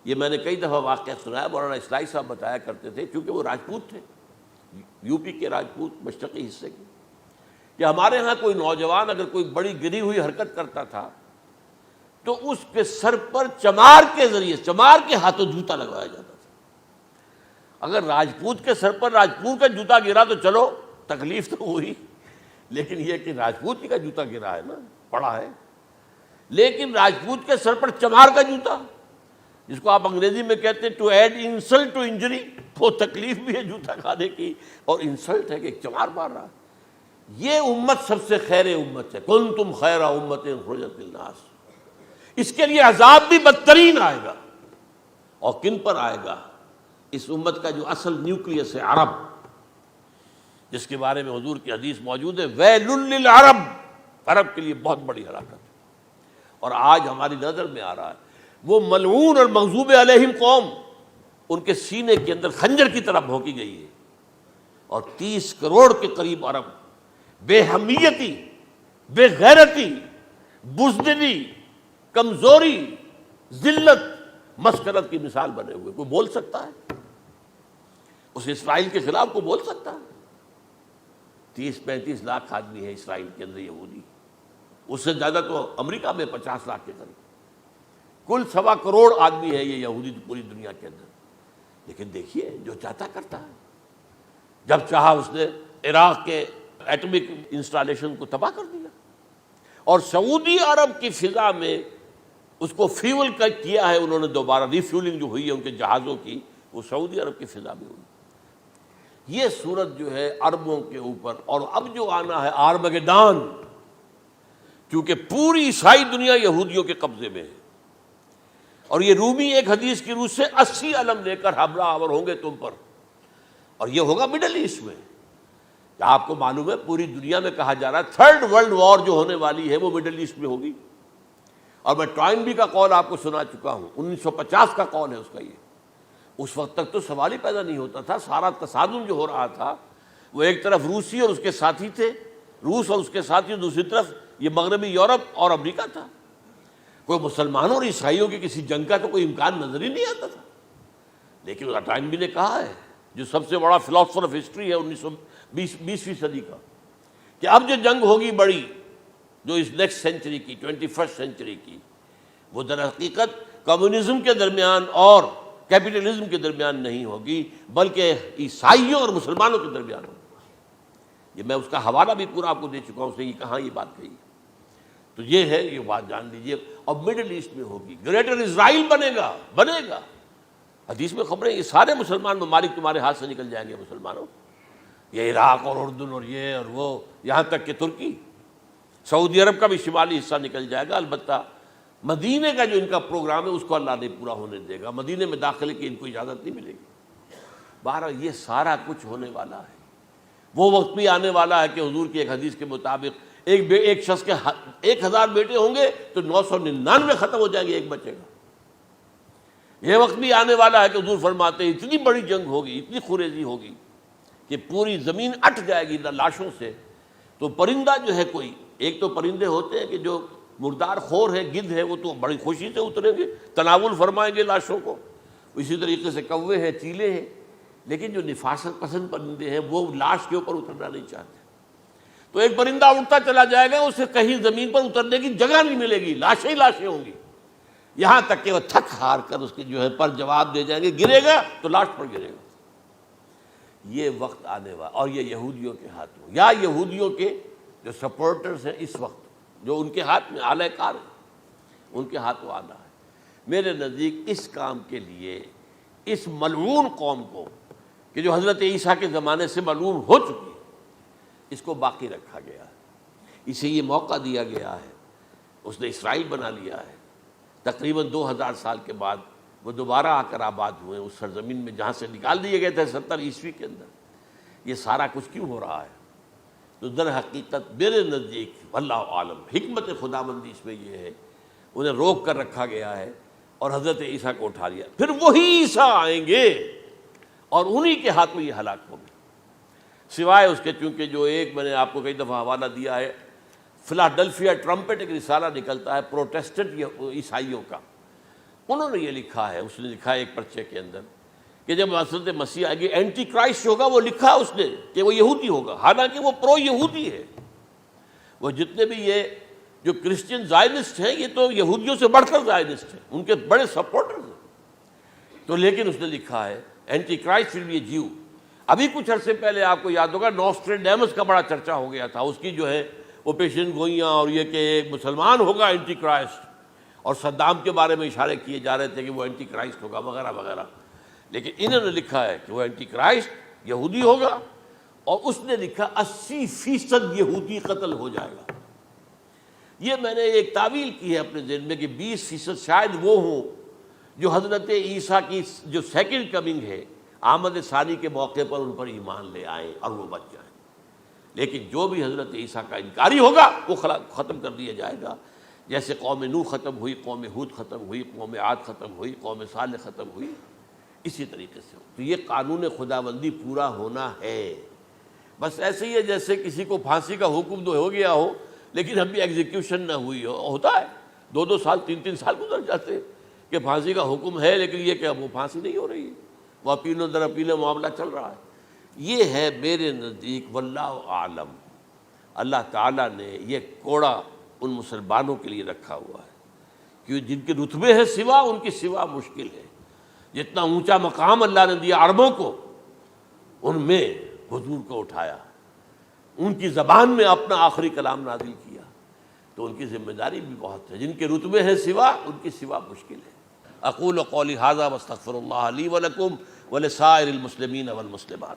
یہ میں نے کئی دفعہ واقعہ سنایا، مولانا اسلائی صاحب بتایا کرتے تھے، کیونکہ وہ راجپوت تھے، یو پی کے راجپوت مشرقی حصے کے، کہ ہمارے ہاں کوئی نوجوان اگر کوئی بڑی گری ہوئی حرکت کرتا تھا تو اس کے سر پر چمار کے ذریعے، چمار کے ہاتھوں جوتا لگوایا جاتا تھا. اگر راجپوت کے سر پر راجپوت کا جوتا گرا تو چلو تکلیف تو ہوئی، لیکن یہ کہ راجپوت کا جوتا گرا ہے نا، پڑا ہے. لیکن راجپوت کے سر پر چمار کا جوتا، جس کو آپ انگریزی میں کہتے ہیں to add insult to injury, وہ تکلیف بھی ہے جوتا کھانے کی اور انسلٹ ہے کہ ایک چمار مار رہا ہے. یہ امت سب سے خیر امت ہے، کنتم خیر امت اخرجت للناس. اس کے لیے عذاب بھی بدترین آئے گا. اور کن پر آئے گا؟ اس امت کا جو اصل نیوکلیس ہے عرب، جس کے بارے میں حضور کی حدیث موجود ہے ویل للعرب، عرب کے لیے بہت بڑی ہلاکت ہے. اور آج ہماری نظر میں آ رہا ہے وہ ملعون اور مغضوب علیہم قوم، ان کے سینے کے اندر خنجر کی طرح بھونکی گئی ہے. اور 30 کروڑ کے قریب عرب بے حمیتی، بے غیرتی، بزدلی، کمزوری، ذلت، مسکرت کی مثال بنے ہوئے. کوئی بول سکتا ہے اس اسرائیل کے خلاف؟ کوئی بول سکتا ہے؟ 30-35 لاکھ آدمی ہے اسرائیل کے اندر یہودی، اس سے زیادہ تو امریکہ میں 50 لاکھ کے قریب، کل 1.25 کروڑ آدمی ہے یہ یہودی پوری دنیا کے اندر. لیکن دیکھیے جو چاہتا کرتا ہے. جب چاہا اس نے عراق کے ایٹمک انسٹالیشن کو تباہ کر دیا، اور سعودی عرب کی فضا میں اس کو فیول کیا ہے انہوں نے، دوبارہ ری فیولنگ جو ہوئی ہے ان کے جہازوں کی، وہ سعودی عرب کی فضا میں ہوئی. یہ صورت جو ہے عربوں کے اوپر. اور اب جو آنا ہے آرمگیدان، کیونکہ پوری عیسائی دنیا یہودیوں کے قبضے میں ہے، اور یہ رومی ایک حدیث کی روح سے 80 علم لے کر حملہ آور ہوں گے تم پر. اور یہ ہوگا مڈل ایسٹ میں. آپ کو معلوم ہے پوری دنیا میں کہا جا رہا ہے 3rd ورلڈ وار جو ہونے والی ہے وہ مڈل ایسٹ میں ہوگی. اور میں ٹوائنبی کا قول آپ کو سنا چکا ہوں، 1950 کا قول ہے اس کا. یہ اس وقت تک تو سوال ہی پیدا نہیں ہوتا تھا. سارا تصادم جو ہو رہا تھا وہ ایک طرف روسی اور اس کے ساتھی تھے، روس اور اس کے ساتھی، دوسری طرف یہ مغربی یورپ اور امریکہ تھا. کوئی مسلمانوں اور عیسائیوں کی کسی جنگ کا تو کوئی امکان نظر ہی نہیں آتا تھا. لیکن ٹائنبی نے کہا ہے، جو سب سے بڑا فلاسفر آف ہسٹری ہے 20ویں صدی کا، کہ اب جو جنگ ہوگی بڑی، جو اس نیکسٹ سینچری کی، 21st سینچری کی، وہ در حقیقت کمیونزم کے درمیان اور کیپٹلزم کے درمیان نہیں ہوگی، بلکہ عیسائیوں اور مسلمانوں کے درمیان ہوگی. یہ میں اس کا حوالہ بھی پورا آپ کو دے چکا ہوں، اس نے یہ کہاں یہ بات کہی. تو یہ ہے، یہ بات جان لیجیے. اور مڈل ایسٹ میں ہوگی، گریٹر اسرائیل بنے گا. حدیث میں خبریں یہ سارے مسلمان ممالک تمہارے ہاتھ سے نکل جائیں گے مسلمانوں. یہ عراق اور اردن اور یہ اور وہ، یہاں تک کہ ترکی، سعودی عرب کا بھی شمالی حصہ نکل جائے گا. البتہ مدینے کا جو ان کا پروگرام ہے اس کو اللہ نہیں پورا ہونے دے گا. مدینے میں داخلے کی ان کو اجازت نہیں ملے گی. بہرحال یہ سارا کچھ ہونے والا ہے. وہ وقت بھی آنے والا ہے کہ حضور کی ایک حدیث کے مطابق ایک شخص کے 1000 بیٹے ہوں گے تو 999 ختم ہو جائیں گے، ایک بچے گا. یہ وقت بھی آنے والا ہے کہ حضور فرماتے ہیں اتنی بڑی جنگ ہوگی، اتنی خوریزی ہوگی کہ پوری زمین اٹھ جائے گی لاشوں سے. تو پرندہ جو ہے، کوئی ایک تو پرندے ہوتے ہیں کہ جو مردار خور ہے، گدھ ہے، وہ تو بڑی خوشی سے اتریں گے، تناول فرمائیں گے لاشوں کو. اسی طریقے سے کوے ہیں، چیلے ہیں. لیکن جو نفاست پسند پرندے ہیں وہ لاش کے اوپر اترنا نہیں چاہتے. تو ایک پرندہ اڑتا چلا جائے گا، اسے کہیں زمین پر اترنے کی جگہ نہیں ملے گی، لاشیں ہی لاشیں ہوں گی. یہاں تک کہ وہ تھک ہار کر اس کے جو ہے پر جواب دے جائیں گے، گرے گا تو لاش پر گرے گا. یہ وقت آنے والا، اور یہ یہودیوں کے ہاتھوں، یا یہودیوں کے جو سپورٹرز ہیں اس وقت، جو ان کے ہاتھ میں آلہ کار ہیں، ان کے ہاتھوں آنا ہے۔ میرے نزدیک اس کام کے لیے اس ملعون قوم کو، کہ جو حضرت عیسیٰ کے زمانے سے ملعون ہو چکی ہے، اس کو باقی رکھا گیا ہے، اسے یہ موقع دیا گیا ہے۔ اس نے اسرائیل بنا لیا ہے، تقریباً 2000 سال کے بعد وہ دوبارہ آ کر آباد ہوئے اس سرزمین میں جہاں سے نکال دیے گئے تھے 70 عیسوی کے اندر۔ یہ سارا کچھ کیوں ہو رہا ہے؟ تو در حقیقت میرے نزدیک واللہ عالم حکمت خداوندی اس میں یہ ہے، انہیں روک کر رکھا گیا ہے اور حضرت عیسیٰ کو اٹھا لیا، پھر وہی عیسیٰ آئیں گے اور انہی کے ہاتھ میں یہ ہلاک ہوں گے۔ سوائے اس کے، چونکہ جو ایک میں نے آپ کو کئی دفعہ حوالہ دیا ہے، فلاڈلفیا ٹرمپٹ ایک رسالہ نکلتا ہے پروٹیسٹنٹ عیسائیوں کا، انہوں نے یہ لکھا ہے، اس نے لکھا ہے ایک پرچے کے اندر کہ جب حضرت مسیح آئے گی، اینٹی کرائسٹ ہوگا، وہ لکھا اس نے کہ وہ یہودی ہوگا، حالانکہ وہ پرو یہودی ہے۔ وہ جتنے بھی یہ جو کرسچن زائنسٹ ہیں، یہ تو یہودیوں سے بڑھ کر زائنسٹ ہیں، ان کے بڑے سپورٹرز ہیں۔ تو لیکن اس نے لکھا ہے اینٹی کرائسٹ ول بی اے جیو۔ ابھی کچھ عرصے پہلے آپ کو یاد ہوگا نوسٹریڈیمس کا بڑا چرچا ہو گیا تھا، اس کی جو ہے وہ پیشن گوئیاں، اور یہ کہ ایک مسلمان ہوگا اینٹی کرائسٹ، اور صدام کے بارے میں اشارے کیے جا رہے تھے کہ وہ اینٹی کرائسٹ ہوگا وغیرہ وغیرہ۔ لیکن انہوں نے لکھا ہے کہ وہ اینٹی کرائسٹ یہودی ہوگا، اور اس نے لکھا 80% یہودی قتل ہو جائے گا۔ یہ میں نے ایک تعویل کی ہے اپنے ذہن میں کہ 20% شاید وہ ہوں جو حضرت عیسیٰ کی جو سیکنڈ کمنگ ہے، آمد ثانی کے موقع پر ان پر ایمان لے آئیں اور وہ بچ جائیں۔ لیکن جو بھی حضرت عیسیٰ کا انکاری ہوگا وہ ختم کر دیا جائے گا، جیسے قوم نوح ختم ہوئی، قوم ہود ختم ہوئی، قوم عاد ختم ہوئی، قوم صالح ختم ہوئی، اسی طریقے سے۔ تو یہ قانون خداوندی پورا ہونا ہے۔ بس ایسے ہی ہے جیسے کسی کو پھانسی کا حکم تو ہو گیا ہو لیکن ابھی ایگزیکیوشن نہ ہوئی ہو، ہوتا ہے 2 سال 3 سال گزر جاتے ہیں کہ پھانسی کا حکم ہے لیکن یہ کہ اب وہ پھانسی نہیں ہو رہی ہے، وہ اپیل و در اپیل معاملہ چل رہا ہے۔ یہ ہے میرے نزدیک واللہ عالم، اللہ تعالیٰ نے یہ کوڑا ان مسلمانوں کے لیے رکھا ہوا ہے کہ جن کے رتبے ہیں سوا، ان کی سوا مشکل ہے۔ جتنا اونچا مقام اللہ نے دیا عربوں کو، ان میں حضور کو اٹھایا، ان کی زبان میں اپنا آخری کلام نازل کیا، تو ان کی ذمہ داری بھی بہت ہے۔ جن کے رتبے ہیں سوا، ان کی سوا مشکل ہے۔ اقول قولی ھذا واستغفر اللہ لی ولکم ولسائر المسلمین والمسلمات۔